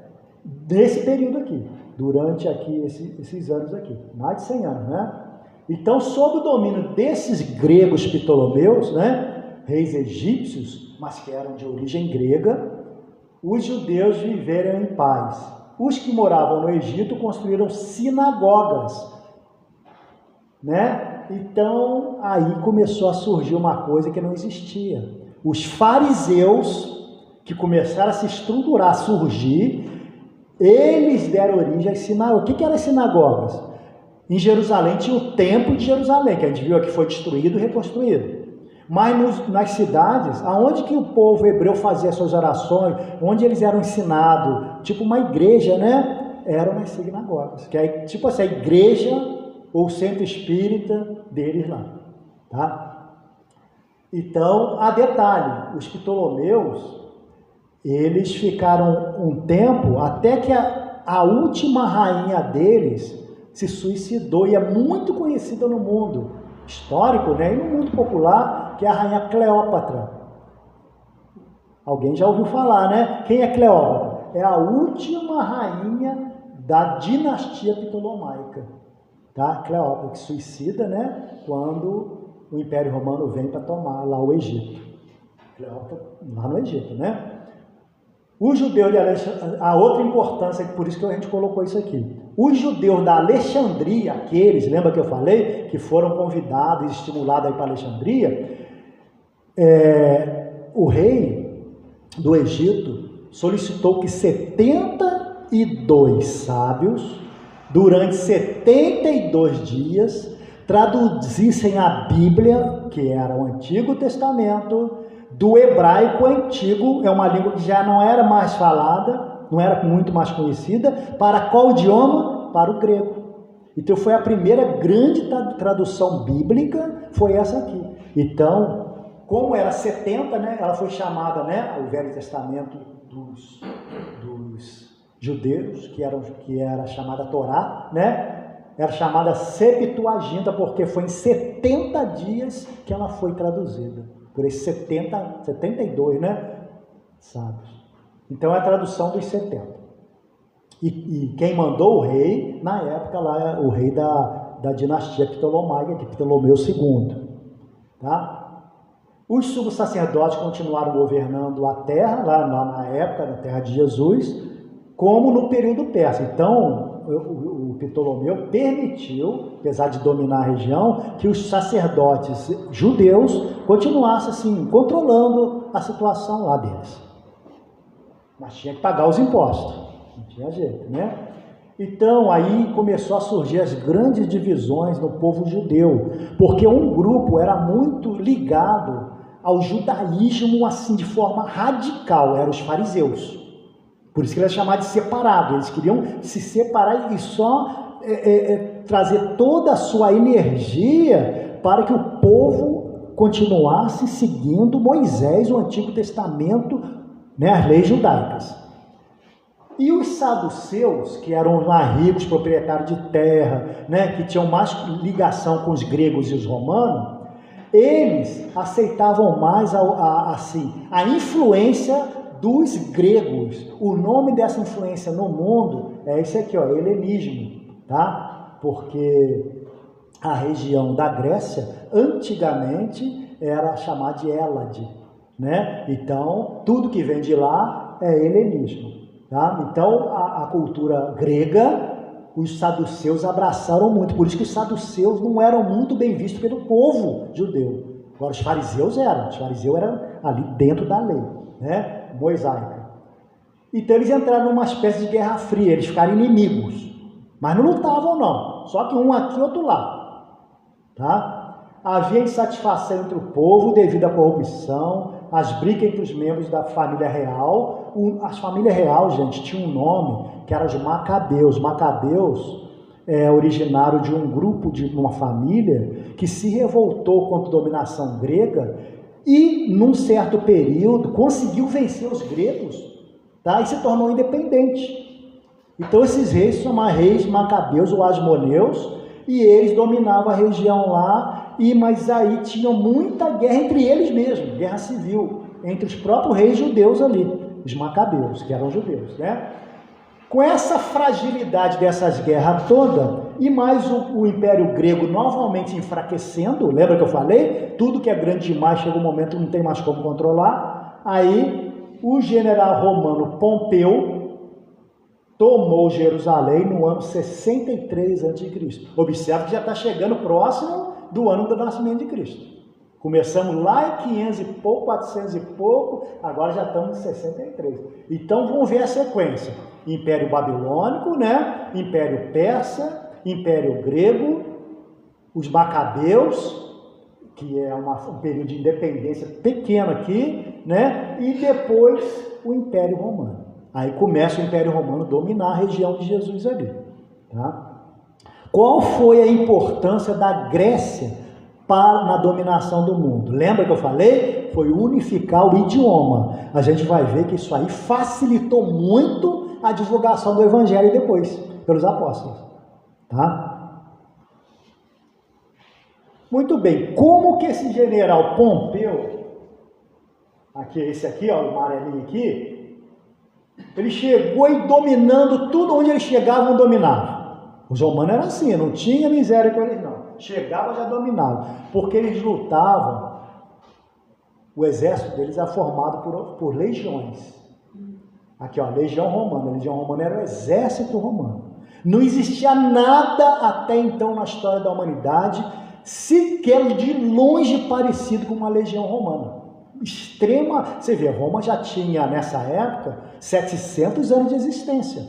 Nesse período aqui, durante aqui esses anos aqui, mais de 100 anos, né? Então, sob o domínio desses gregos ptolomeus, né, reis egípcios, mas que eram de origem grega, os judeus viveram em paz. Os que moravam no Egito construíram sinagogas, né? Então, aí começou a surgir uma coisa que não existia. Os fariseus, que começaram a se estruturar, a surgir, eles deram origem às sinagogas. O que eram as sinagogas? Em Jerusalém tinha o Templo de Jerusalém, que a gente viu aqui foi destruído e reconstruído. Mas nas cidades, aonde que o povo hebreu fazia suas orações, onde eles eram ensinados, tipo uma igreja, né? Eram nas sinagogas, que é tipo assim, a igreja ou o centro espírita deles lá, tá? Então, a detalhe, os Ptolomeus, eles ficaram um tempo, até que a última rainha deles se suicidou, e é muito conhecida no mundo histórico, né, e no mundo popular, que é a rainha Cleópatra. Alguém já ouviu falar, né? Quem é Cleópatra? É a última rainha da dinastia ptolomaica. Tá? Cleópatra, que suicida, né? Quando o Império Romano vem para tomar lá o Egito. Cleópatra lá no Egito, né? O judeu de Alexandria, a outra importância, por isso que a gente colocou isso aqui. Os judeus da Alexandria, aqueles, lembra que eu falei, que foram convidados e estimulados a ir para Alexandria, o rei do Egito solicitou que 72 sábios, durante 72 dias, traduzissem a Bíblia, que era o Antigo Testamento, do hebraico antigo, é uma língua que já não era mais falada, não era muito mais conhecida, para qual idioma? Para o grego. Então foi a primeira grande tradução bíblica, foi essa aqui. Então, como era 70, né, ela foi chamada, né, o Velho Testamento dos judeus, que era chamada Torá, né? era chamada Septuaginta, porque foi em 70 dias que ela foi traduzida. Por esses 72, né? Sábios. Então é a tradução dos 70. E quem mandou o rei, na época lá, o rei da dinastia Ptolomaica, de Ptolomeu II. Tá? Os subsacerdotes continuaram governando a terra, lá na época, na terra de Jesus, como no período persa. Então, o Ptolomeu permitiu, apesar de dominar a região, que os sacerdotes judeus continuassem assim, controlando a situação lá deles. Mas tinha que pagar os impostos, não tinha jeito, né? Então, aí começou a surgir as grandes divisões no povo judeu, porque um grupo era muito ligado ao judaísmo, assim, de forma radical, eram os fariseus. Por isso que ele é chamado de separado, eles queriam se separar e só trazer toda a sua energia para que o povo continuasse seguindo Moisés, o Antigo Testamento, né, as leis judaicas. E os saduceus, que eram os mais ricos, proprietários de terra, né, que tinham mais ligação com os gregos e os romanos, eles aceitavam mais a influência dos gregos. O nome dessa influência no mundo é esse aqui, ó, helenismo, tá? Porque a região da Grécia, antigamente, era chamada de Hélade, né? Então, tudo que vem de lá é helenismo. Tá? Então, a cultura grega, os saduceus abraçaram muito, por isso que os saduceus não eram muito bem vistos pelo povo judeu. Agora, os fariseus eram ali dentro da lei, né? Mosaica. Então, eles entraram numa espécie de guerra fria, eles ficaram inimigos, mas não lutavam não, só que um aqui e outro lá. Tá? Havia insatisfação entre o povo devido à corrupção, as brigas entre os membros da família real. A família real, gente, tinha um nome que era os Macabeus. Macabeus é originário de um grupo, de uma família que se revoltou contra a dominação grega e, num certo período, conseguiu vencer os gregos, tá? E se tornou independente. Então, esses reis são reis Macabeus ou Asmoneus, e eles dominavam a região lá, mas aí tinham muita guerra entre eles mesmos, guerra civil, entre os próprios reis judeus ali, os Macabeus, que eram judeus, né? Com essa fragilidade dessas guerras todas, e mais o Império Grego novamente enfraquecendo, lembra que eu falei? Tudo que é grande demais, chega um momento que não tem mais como controlar. Aí, o general romano Pompeu tomou Jerusalém no ano 63 a.C. Observe que já está chegando próximo do ano do nascimento de Cristo. Começamos lá em 500 e pouco, 400 e pouco, agora já estamos em 63. Então vamos ver a sequência. Império Babilônico, né? Império Persa, Império Grego, os Macabeus, que é um período de independência pequeno aqui, né? E depois o Império Romano. Aí começa o Império Romano dominar a região de Jesus ali. Tá? Qual foi a importância da Grécia na dominação do mundo? Lembra que eu falei? Foi unificar o idioma. A gente vai ver que isso aí facilitou muito a divulgação do Evangelho depois, pelos apóstolos. Tá? Muito bem. Como que esse general Pompeu, aqui, esse aqui, ó, o amarelinho aqui, ele chegou e dominando tudo onde eles chegavam, dominavam. Os romanos eram assim, não tinha miséria com eles não. Chegava, já dominava. Porque eles lutavam, o exército deles era formado por legiões. Aqui, ó, legião romana. A legião romana era o exército romano. Não existia nada até então na história da humanidade, sequer de longe parecido com uma legião romana. Extrema, você vê, Roma já tinha nessa época 700 anos de existência.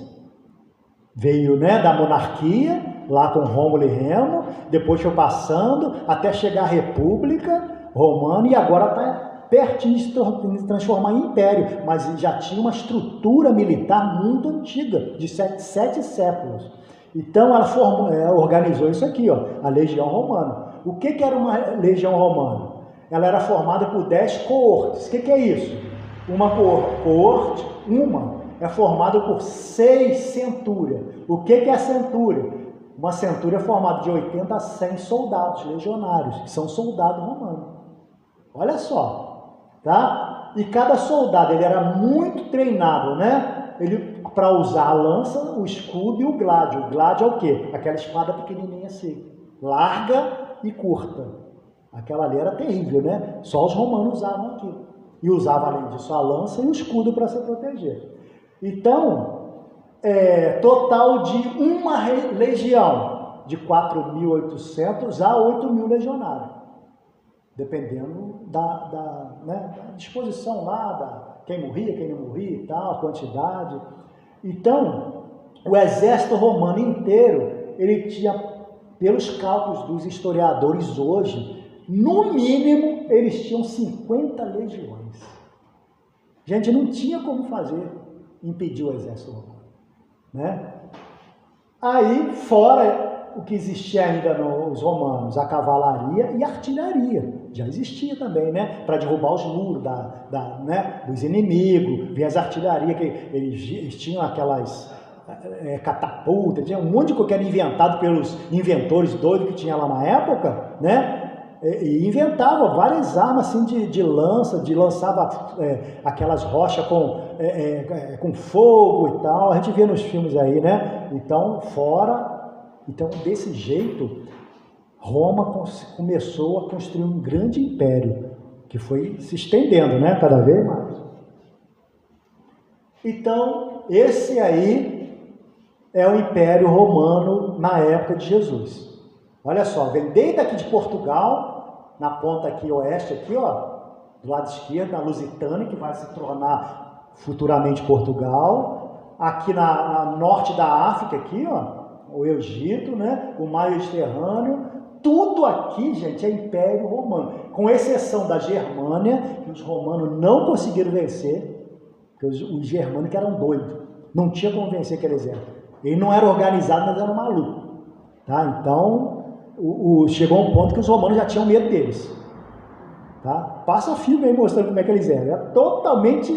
Veio, né, da monarquia, lá com Rômulo e Remo, depois foi passando até chegar à República Romana e agora está pertinho de se transformar em império, mas já tinha uma estrutura militar muito antiga, de 7 séculos. Então ela organizou isso aqui, ó, a Legião Romana. O que era uma Legião Romana? Ela era formada por 10 coortes. O que é isso? Uma coorte, é formada por 6 centúrias. O que é a centúria? Uma centúria é formada de 80 a 100 soldados legionários, que são soldados romanos. Olha só, tá? E cada soldado, ele era muito treinado, né? Ele, para usar a lança, o escudo e o gládio. O gládio é o quê? Aquela espada pequenininha assim, larga e curta. Aquela ali era terrível, né? Só os romanos usavam aquilo. E usavam, além disso, a lança e o escudo para se proteger. Então, total de uma legião, de 4.800 a 8.000 legionários, dependendo da disposição lá, quem morria, quem não morria e tal, a quantidade. Então, o exército romano inteiro, ele tinha, pelos cálculos dos historiadores hoje, no mínimo, eles tinham 50 legiões. Gente, não tinha como impedir o exército romano, né? Aí, fora o que existia ainda nos romanos, a cavalaria e a artilharia, já existia também, né? Para derrubar os muros dos inimigos, vinha as artilharias, que eles tinham aquelas catapultas, tinha um monte de coisa que era inventado pelos inventores doidos que tinha lá na época, né? E inventava várias armas assim de lança, lançava aquelas rochas com fogo e tal, a gente vê nos filmes aí, né? Então, desse jeito, Roma começou a construir um grande império, que foi se estendendo, né? Cada vez mais. Então, esse aí é o Império Romano na época de Jesus. Olha só, vem desde aqui de Portugal, na ponta aqui oeste, aqui, ó, do lado esquerdo, na Lusitânia, que vai se tornar futuramente Portugal. Aqui na norte da África, aqui, ó, o Egito, né, o mar Mediterrâneo. Tudo aqui, gente, é Império Romano. Com exceção da Germânia, que os romanos não conseguiram vencer, porque os germânicos eram doidos. Não tinha como vencer aquele exército. Ele não era organizado, mas era maluco. Tá? Então, chegou um ponto que os romanos já tinham medo deles. Tá? Passa filme aí mostrando como é que eles eram. Era totalmente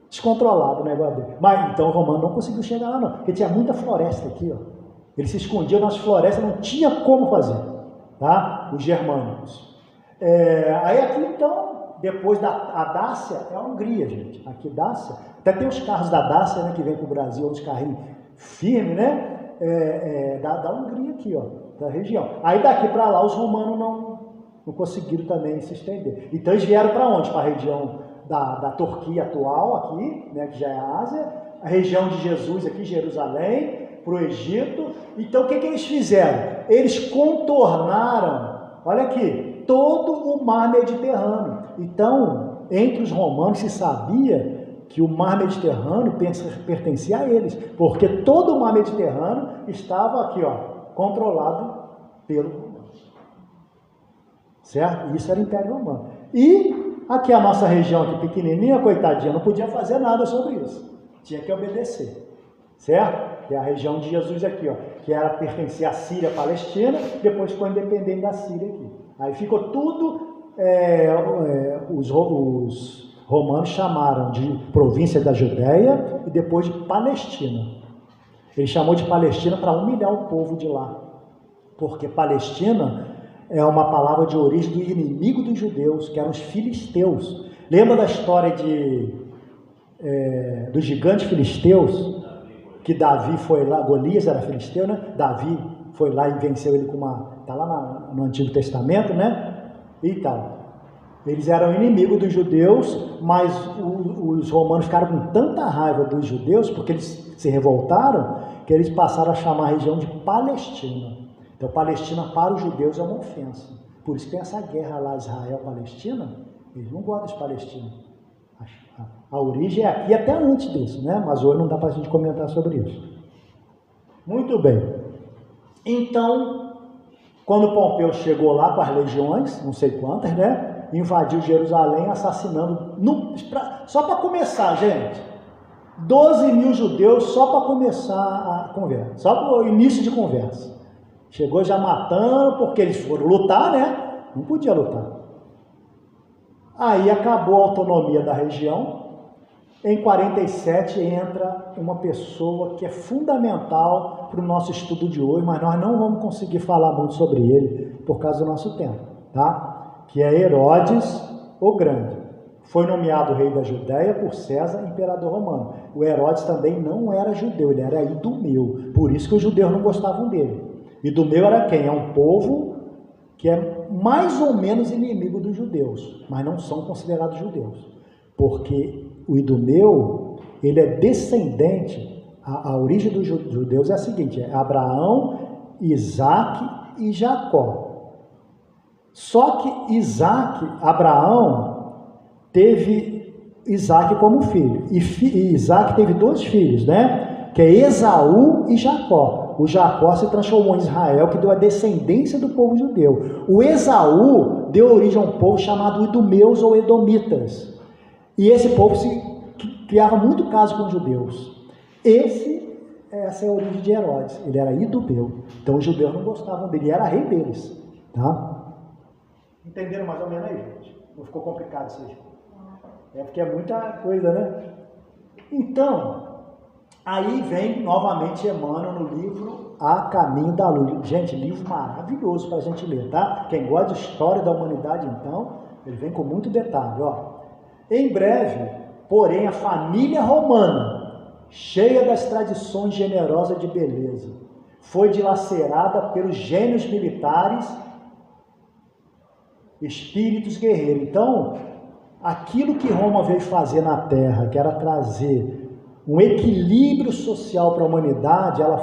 descontrolado o negócio dele. Mas então o romano não conseguiu chegar lá, não. Porque tinha muita floresta aqui, ó. Eles se escondiam nas florestas, não tinha como fazer. Tá? Os germânicos. Aí aqui então, depois da Dácia, é a Hungria, gente. Aqui Dácia. Até tem os carros da Dácia, né, que vem para o Brasil, uns carrinhos firmes, né? Da Hungria aqui, ó. Da região. Aí daqui para lá os romanos não conseguiram também se estender. Então eles vieram para onde? Para a região da Turquia atual aqui, né, que já é a Ásia, a região de Jesus aqui, Jerusalém, para o Egito. Então o que eles fizeram? Eles contornaram, olha aqui, todo o mar Mediterrâneo. Então, entre os romanos se sabia que o mar Mediterrâneo pertencia a eles, porque todo o mar Mediterrâneo estava aqui, ó, controlado pelo romano. Certo? Isso era o Império Romano. E aqui a nossa região aqui pequenininha, coitadinha, não podia fazer nada sobre isso. Tinha que obedecer. Certo? Que é a região de Jesus aqui, ó, que pertencia à Síria, Palestina, depois ficou independente da Síria aqui. Aí ficou tudo, os romanos chamaram de província da Judéia e depois de Palestina. Ele chamou de Palestina para humilhar o povo de lá, porque Palestina é uma palavra de origem do inimigo dos judeus, que eram os filisteus. Lembra da história dos gigantes filisteus? Que Davi foi lá, Golias era filisteu, né? Davi foi lá e venceu ele está lá no Antigo Testamento, né? E tal. Eles eram inimigos dos judeus, mas os romanos ficaram com tanta raiva dos judeus, porque eles se revoltaram, que eles passaram a chamar a região de Palestina. Então, Palestina para os judeus é uma ofensa. Por isso que tem essa guerra lá, Israel-Palestina, eles não gostam dos palestinos. A origem é aqui até antes disso, né? Mas hoje não dá para a gente comentar sobre isso. Muito bem. Então, quando Pompeu chegou lá com as legiões, não sei quantas, né? Invadiu Jerusalém, assassinando, só para começar, gente, 12.000 judeus só para começar a conversa, só para o início de conversa. Chegou já matando, porque eles foram lutar, né? Não podia lutar. Aí acabou a autonomia da região, Em 47 entra uma pessoa que é fundamental para o nosso estudo de hoje, mas nós não vamos conseguir falar muito sobre ele por causa do nosso tempo, tá? Que é Herodes o Grande. Foi nomeado rei da Judéia por César, imperador romano. O Herodes também não era judeu, ele era idumeu. Por isso que os judeus não gostavam dele. Idumeu era quem? É um povo que é mais ou menos inimigo dos judeus, mas não são considerados judeus. Porque o idumeu, ele é descendente, a origem dos judeus é a seguinte, é Abraão, Isaac e Jacó. Só que Abraão teve Isaac como filho, e Isaac teve 2 filhos, né? Que é Esaú e Jacó. O Jacó se transformou em Israel, que deu a descendência do povo judeu. O Esaú deu origem a um povo chamado Idumeus ou Edomitas. E esse povo criava muito caso com os judeus. Essa é a origem de Herodes. Ele era idumeu. Então os judeus não gostavam dele. Ele era rei deles. Tá? Entenderam mais ou menos aí, gente? Não ficou complicado isso aí? É porque é muita coisa, né? Então, aí vem novamente Emmanuel no livro A Caminho da Luz. Gente, livro maravilhoso para a gente ler, tá? Quem gosta de história da humanidade, então, ele vem com muito detalhe, ó. Em breve, porém, a família romana, cheia das tradições generosas de beleza, foi dilacerada pelos gênios militares, espíritos guerreiros. Então, aquilo que Roma veio fazer na Terra, que era trazer um equilíbrio social para a humanidade, ela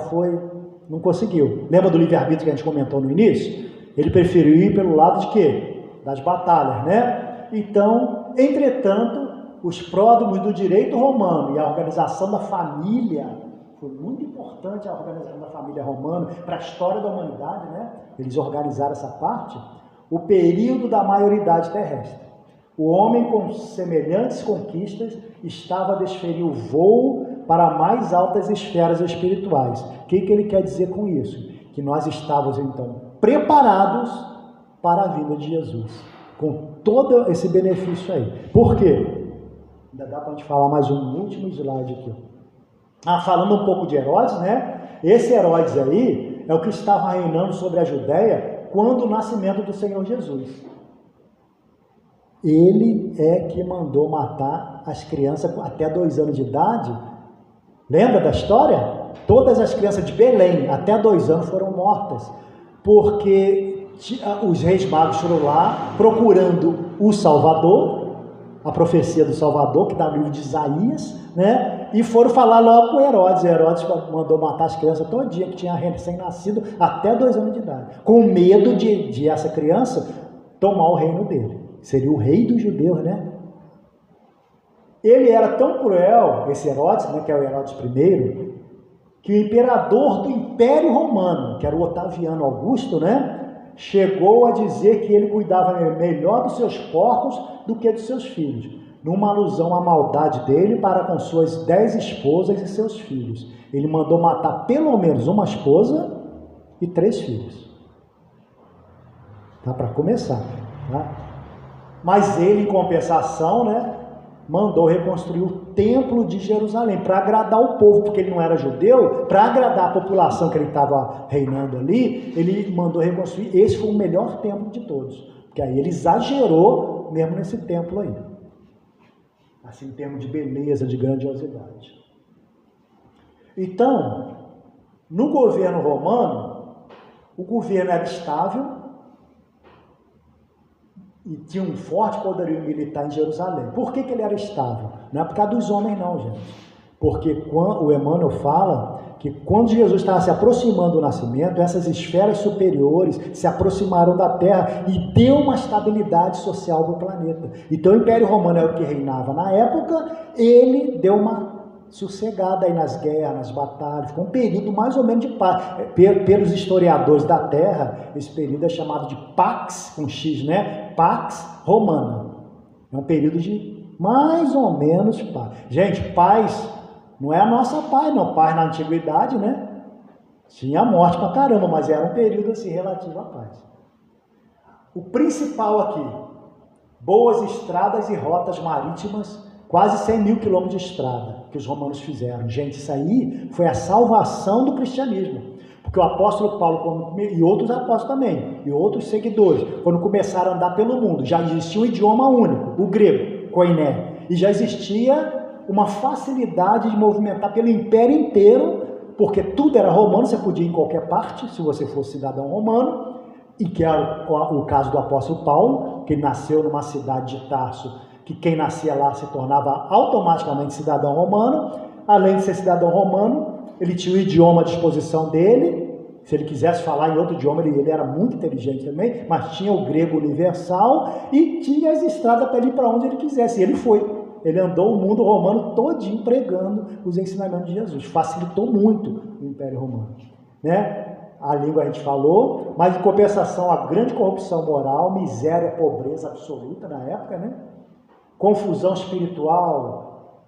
não conseguiu. Lembra do livre-arbítrio que a gente comentou no início? Ele preferiu ir pelo lado de quê? Das batalhas, né? Então, entretanto, os pródromos do direito romano e a organização da família, foi muito importante a organização da família romana para a história da humanidade, né? Eles organizaram essa parte, o período da maioridade terrestre. O homem com semelhantes conquistas estava a desferir o voo para mais altas esferas espirituais. O que ele quer dizer com isso? Que nós estávamos, então, preparados para a vinda de Jesus, com todo esse benefício aí. Por quê? Ainda dá para a gente falar mais um último slide aqui. Falando um pouco de Herodes, né? Esse Herodes aí é o que estava reinando sobre a Judéia quando o nascimento do Senhor Jesus. Ele é que mandou matar as crianças até 2 anos de idade. Lembra da história? Todas as crianças de Belém até 2 anos foram mortas, porque os reis magos foram lá procurando o Salvador, a profecia do Salvador, que está no livro de Isaías, né? E foram falar logo com Herodes. Herodes mandou matar as crianças todinha que tinha recém-nascido até 2 anos de idade, com medo de essa criança tomar o reino dele. Seria o rei dos judeus, né? Ele era tão cruel, esse Herodes, né, que é o Herodes I, que o imperador do Império Romano, que era o Otaviano Augusto, né, chegou a dizer que ele cuidava melhor dos seus porcos do que dos seus filhos, numa alusão à maldade dele para com suas 10 esposas e seus filhos. Ele mandou matar pelo menos uma esposa e 3 filhos. Tá? Para começar, tá? Mas ele, em compensação, né, mandou reconstruir o templo de Jerusalém para agradar o povo, porque ele não era judeu, para agradar a população que ele estava reinando ali, ele mandou reconstruir. Esse foi o melhor templo de todos, porque aí ele exagerou mesmo nesse templo aí, assim, em termos de beleza, de grandiosidade. Então, no governo romano, o governo era estável, e tinha um forte poderio militar em Jerusalém. Por que ele era estável? Não é por causa dos homens não, gente. Porque o Emmanuel fala que quando Jesus estava se aproximando do nascimento, essas esferas superiores se aproximaram da Terra e deu uma estabilidade social do planeta. Então o Império Romano é o que reinava na época, ele deu uma sossegada aí nas guerras, nas batalhas, ficou um período mais ou menos de paz. Pelos historiadores da Terra, esse período é chamado de Pax, com X, né? Pax Romana. É um período de mais ou menos paz. Gente, paz não é a nossa paz, não. Paz na antiguidade, né? Tinha morte pra caramba, mas era um período assim relativo à paz. O principal aqui, boas estradas e rotas marítimas Quase 100 mil quilômetros de estrada que os romanos fizeram. Gente, isso aí foi a salvação do cristianismo. Porque o apóstolo Paulo, e outros apóstolos também, e outros seguidores, quando começaram a andar pelo mundo, já existia um idioma único, o grego, koiné, e já existia uma facilidade de movimentar pelo império inteiro, porque tudo era romano, você podia ir em qualquer parte, se você fosse cidadão romano, e que é o caso do apóstolo Paulo, que nasceu numa cidade de Tarso, que quem nascia lá se tornava automaticamente cidadão romano. Além de ser cidadão romano, ele tinha o idioma à disposição dele. Se ele quisesse falar em outro idioma, ele era muito inteligente também, mas tinha o grego universal e tinha as estradas para ir para onde ele quisesse. E ele foi. Ele andou o mundo romano todinho pregando os ensinamentos de Jesus. Facilitou muito o Império Romano, né? A língua a gente falou, mas em compensação a grande corrupção moral, miséria, pobreza absoluta na época, né? Confusão espiritual.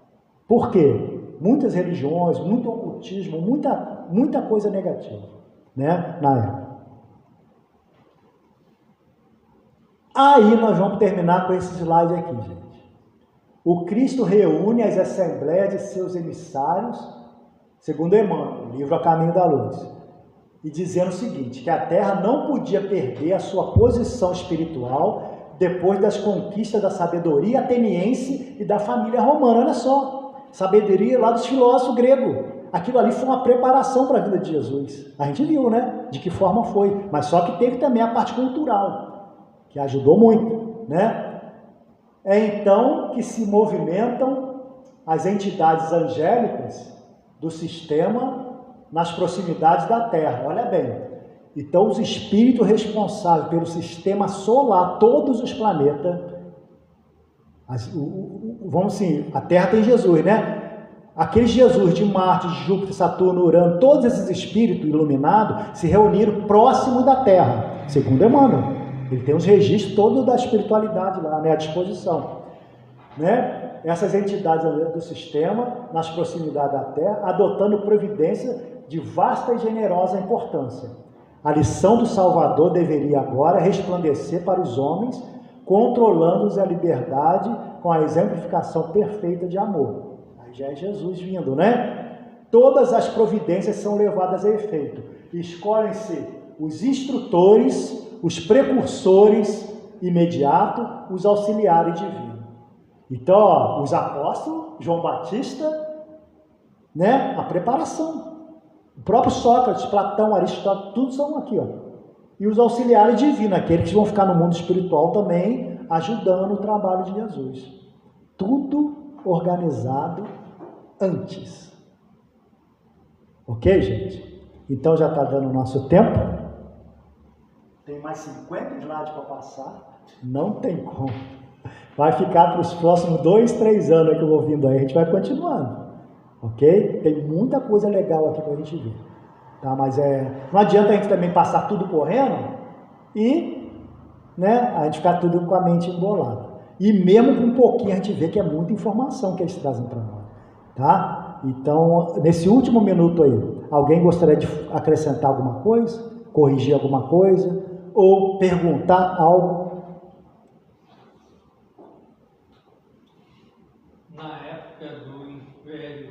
Por quê? Muitas religiões, muito ocultismo, muita coisa negativa, né? Na época. Aí nós vamos terminar com esse slide aqui, gente. O Cristo reúne as assembleias de seus emissários, segundo Emmanuel, o livro A Caminho da Luz, e dizendo o seguinte, que a Terra não podia perder a sua posição espiritual depois das conquistas da sabedoria ateniense e da família romana. Olha só, sabedoria lá dos filósofos gregos. Aquilo ali foi uma preparação para a vida de Jesus. A gente viu, né? De que forma foi. Mas só que teve também a parte cultural, que ajudou muito, né? É então que se movimentam as entidades angélicas do sistema nas proximidades da Terra. Olha bem, então os espíritos responsáveis pelo sistema solar, todos os planetas, vamos assim, a Terra tem Jesus, né? Aquele Jesus de Marte, de Júpiter, Saturno, Urano, todos esses espíritos iluminados se reuniram próximo da Terra, segundo Emmanuel. Ele tem os registros todos da espiritualidade lá, né, à disposição, né? Essas entidades do sistema, nas proximidades da Terra, adotando providência de vasta e generosa importância. A lição do Salvador deveria agora resplandecer para os homens, controlando-os a liberdade com a exemplificação perfeita de amor. Aí já é Jesus vindo, né? Todas as providências são levadas a efeito. Escolhem-se os instrutores, os precursores imediatos, os auxiliares divinos. Então, ó, os apóstolos, João Batista, né? A preparação. O próprio Sócrates, Platão, Aristóteles, tudo são aqui, ó. E os auxiliares divinos, aqueles que vão ficar no mundo espiritual também, ajudando o trabalho de Jesus. Tudo organizado antes. Ok, gente? Então já está dando o nosso tempo. Tem mais 50 slides para passar. Não tem como. Vai ficar para os próximos 2, 3 anos que eu vou vindo aí. A gente vai continuando. Ok? Tem muita coisa legal aqui para a gente ver. Tá? Mas não adianta a gente também passar tudo correndo e, né, a gente ficar tudo com a mente embolada. E mesmo com um pouquinho a gente vê que é muita informação que eles trazem para nós. Tá? Então, nesse último minuto aí, alguém gostaria de acrescentar alguma coisa? Corrigir alguma coisa? Ou perguntar algo? Na época do Império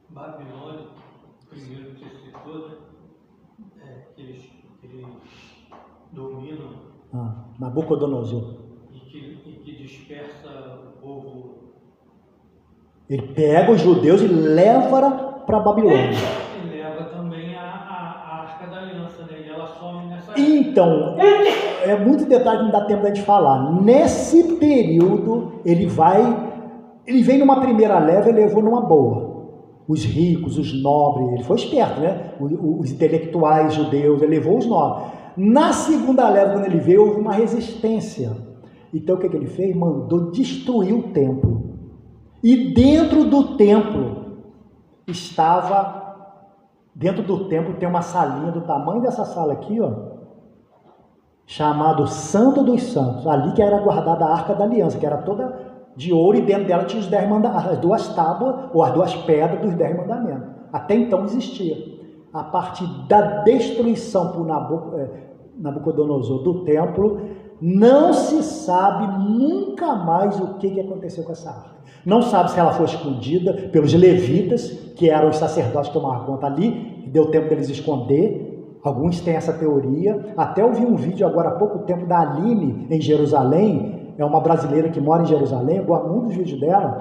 Babilônico, primeiro que você citou, que eles dominam Nabucodonosor. e que dispersa o povo. Ele pega os judeus e leva para a Babilônia. E leva também a Arca da Aliança, né? E ela some nessa época. Então, é muito detalhe que não dá tempo da gente falar. Nesse período, ele vem numa primeira leva e levou numa boa. Os ricos, os nobres, ele foi esperto, né? Os intelectuais judeus, ele levou os nobres. Na segunda leva, quando ele veio, houve uma resistência. Então, o que ele fez? Mandou destruir o templo. E dentro do templo tem uma salinha do tamanho dessa sala aqui, ó, chamado Santo dos Santos. Ali que era guardada a Arca da Aliança, que era toda de ouro, e dentro dela tinha os 10 mandamentos, as 2 tábuas, ou as 2 pedras dos 10 mandamentos. Até então existia. A partir da destruição por Nabucodonosor do templo, não se sabe nunca mais o que aconteceu com essa arca. Não sabe se ela foi escondida pelos levitas, que eram os sacerdotes que tomavam conta ali, e deu tempo deles esconder. Alguns têm essa teoria. Até eu vi um vídeo agora há pouco tempo da Aline em Jerusalém, é uma brasileira que mora em Jerusalém, eu gosto muito dos vídeos dela,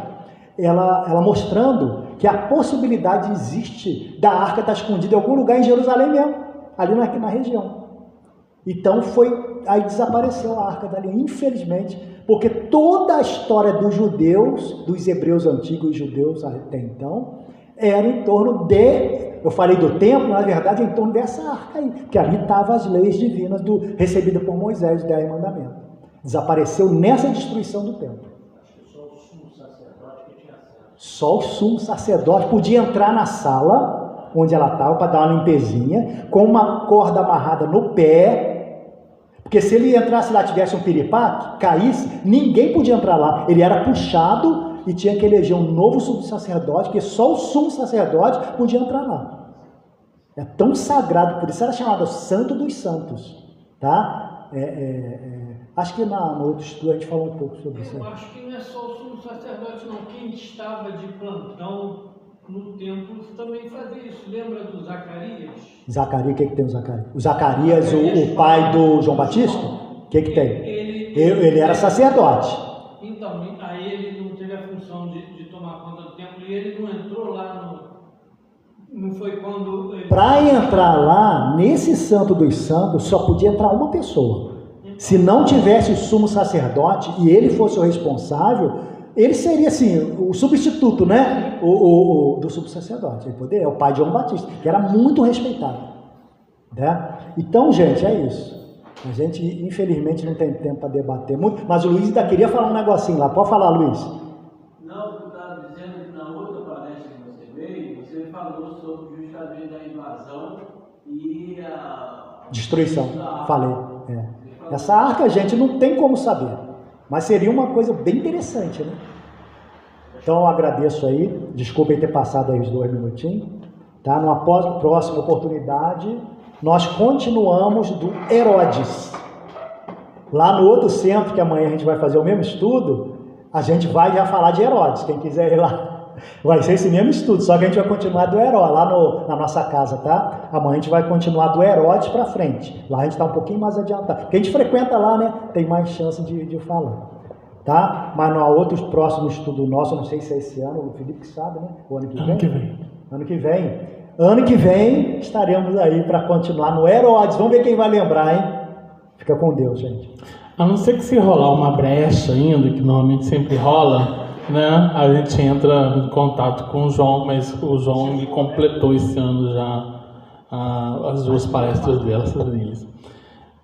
ela mostrando que a possibilidade existe da arca estar escondida em algum lugar em Jerusalém mesmo, ali na região. Então aí desapareceu a arca dali, infelizmente, porque toda a história dos judeus, dos hebreus antigos e judeus até então, era em torno eu falei do templo, na verdade é em torno dessa arca aí, que ali estavam as leis divinas recebidas por Moisés, os 10 mandamentos. Desapareceu nessa destruição do templo. Só o sumo sacerdote podia entrar na sala onde ela estava para dar uma limpezinha, com uma corda amarrada no pé, porque se ele entrasse lá, tivesse um piripaque, caísse, ninguém podia entrar lá. Ele era puxado e tinha que eleger um novo sumo sacerdote, porque só o sumo sacerdote podia entrar lá. É tão sagrado, por isso era chamado Santo dos Santos, tá? Acho que no outro estudo a gente falou um pouco sobre isso. Eu acho que não é só o sumo sacerdote, não. Quem estava de plantão no templo também fazia isso. Lembra do Zacarias? Zacarias, o que tem o Zacarias? O Zacarias, o pai do João Batista? O que tem? Ele era sacerdote. Então, aí ele não teve a função de tomar conta do templo e ele não entrou lá não foi quando... Para entrar lá, nesse Santo dos Santos, só podia entrar uma pessoa. Se não tivesse o sumo sacerdote e ele fosse o responsável, ele seria assim, o substituto, né? Do sumo sacerdote. Ele poderia, é o pai de João Batista, que era muito respeitado. Né? Então, gente, é isso. A gente, infelizmente, não tem tempo para debater muito, mas o Luiz ainda queria falar um negocinho lá. Pode falar, Luiz. Não, eu estava dizendo que na outra palestra que você veio, você falou sobre justamente a invasão e a... destruição. Falei. Essa arca, gente, não tem como saber, mas seria uma coisa bem interessante, né? Então eu agradeço aí, desculpem ter passado aí os 2 minutinhos, tá? Numa próxima oportunidade, nós continuamos do Herodes. Lá no outro centro, que amanhã a gente vai fazer o mesmo estudo, a gente vai já falar de Herodes, quem quiser ir lá. Vai ser esse mesmo estudo, só que a gente vai continuar do Herodes, lá na nossa casa, tá? Amanhã a gente vai continuar do Herodes para frente. Lá a gente está um pouquinho mais adiantado. Porque a gente frequenta lá, né? Tem mais chance de falar. Tá? Mas no outro próximo estudo nosso, eu não sei se é esse ano, o Felipe que sabe, né? O ano que vem? Ano que vem estaremos aí para continuar no Herodes. Vamos ver quem vai lembrar, hein? Fica com Deus, gente. A não ser que se rolar uma brecha ainda, que normalmente sempre rola, né? A gente entra em contato com o João, mas o João me completou esse ano já as 2 palestras deles.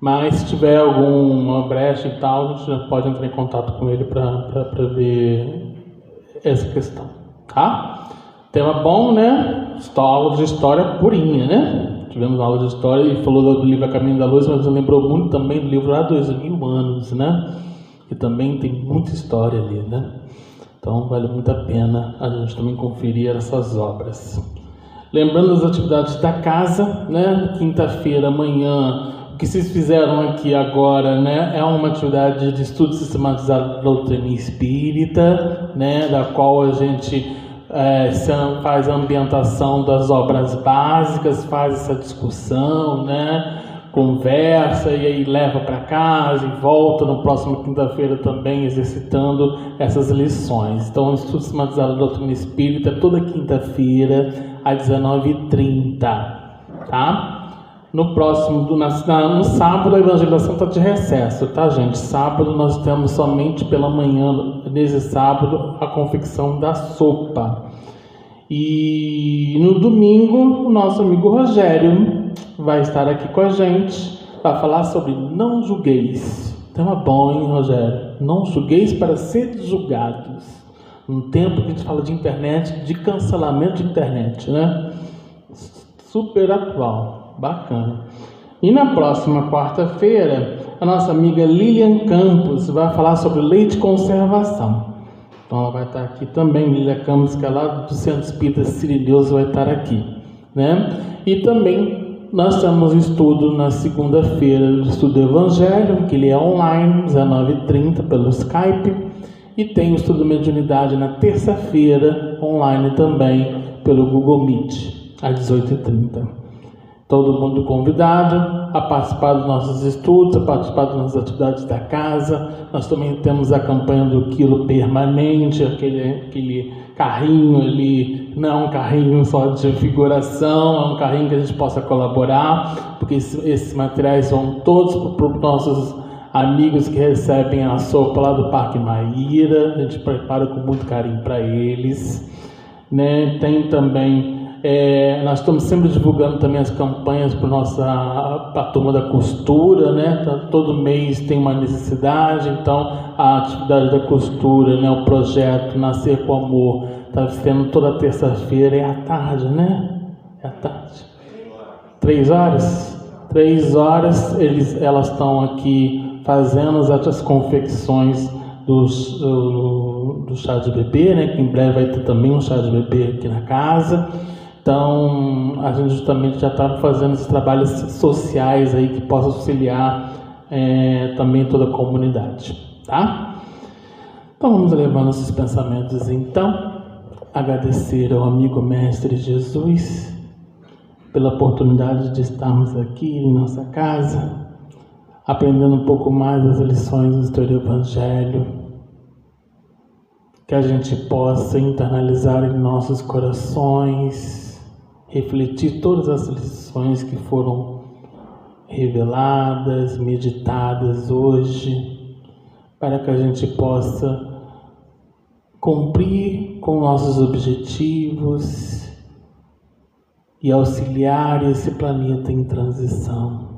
Mas se tiver alguma brecha e tal, a gente já pode entrar em contato com ele para ver essa questão, tá? Tema bom, né? Aula de história purinha, né? Tivemos aula de história e falou do livro A Caminho da Luz, mas lembrou muito também do livro há 2000 anos, né? Que também tem muita história ali, né? Então vale muito a pena a gente também conferir essas obras. Lembrando as atividades da casa, né? Quinta-feira, amanhã, o que vocês fizeram aqui agora, né? É uma atividade de estudo sistematizado da doutrina espírita, né? Da qual a gente faz a ambientação das obras básicas, faz essa discussão, né? Conversa e aí leva para casa e volta no próximo quinta-feira também exercitando essas lições. Então, o estudo sistematizado da doutrina espírita toda quinta-feira às 19h30, tá? No sábado a evangelização está de recesso, tá, gente? Sábado nós temos somente pela manhã, nesse sábado, a confecção da sopa. E no domingo, o nosso amigo Rogério vai estar aqui com a gente para falar sobre não julgueis. Tema bom, hein, Rogério? Não julgueis para ser julgados. Um tempo que a gente fala de internet, de cancelamento de internet, né? Super atual. Bacana. E na próxima quarta-feira, a nossa amiga Lilian Campos vai falar sobre lei de conservação. Então ela vai estar aqui também, Lilian Campos, que é lá do Centro Espírita Sirideus, vai estar aqui, né? E também nós temos estudo na segunda-feira do estudo do Evangelho, que ele é online, 19h30 pelo Skype. E tem o estudo mediunidade na terça-feira, online também, pelo Google Meet, às 18h30. Todo mundo convidado a participar dos nossos estudos, a participar das nossas atividades da casa. Nós também temos a campanha do quilo permanente, aquele carrinho ali, não é um carrinho só de figuração, é um carrinho que a gente possa colaborar, porque esses materiais vão todos para os nossos amigos que recebem a sopa lá do Parque Maíra. A gente prepara com muito carinho para eles, né? Tem também, nós estamos sempre divulgando também as campanhas para a turma da costura, né? Todo mês tem uma necessidade, então a atividade da costura, né? O projeto Nascer com Amor está sendo toda terça-feira, é à tarde, né? É à tarde. 3 horas? 3 horas elas estão aqui fazendo as confecções do chá de bebê, né? Que em breve vai ter também um chá de bebê aqui na casa. Então, a gente justamente já está fazendo esses trabalhos sociais aí que possam auxiliar também toda a comunidade, tá? Então, vamos levar nossos pensamentos, então. Agradecer ao amigo Mestre Jesus pela oportunidade de estarmos aqui em nossa casa, aprendendo um pouco mais das lições do Evangelho, que a gente possa internalizar em nossos corações, refletir todas as lições que foram reveladas, meditadas hoje, para que a gente possa cumprir com nossos objetivos e auxiliar esse planeta em transição.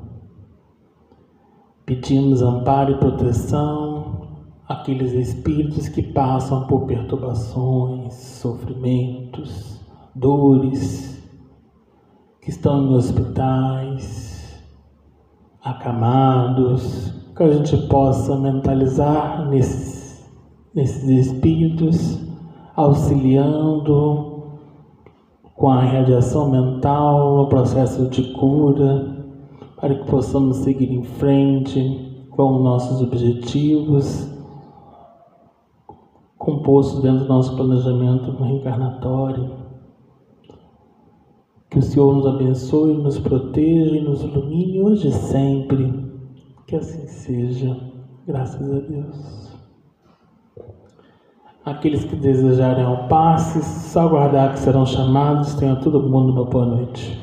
Pedimos amparo e proteção àqueles espíritos que passam por perturbações, sofrimentos, dores, que estão em hospitais, acamados, que a gente possa mentalizar nesses espíritos, auxiliando com a radiação mental no processo de cura, para que possamos seguir em frente com nossos objetivos, compostos dentro do nosso planejamento reencarnatório. Que o Senhor nos abençoe, nos proteja e nos ilumine hoje e sempre. Que assim seja, graças a Deus. Aqueles que desejarem ao passe, só aguardar que serão chamados. Tenha todo mundo uma boa noite.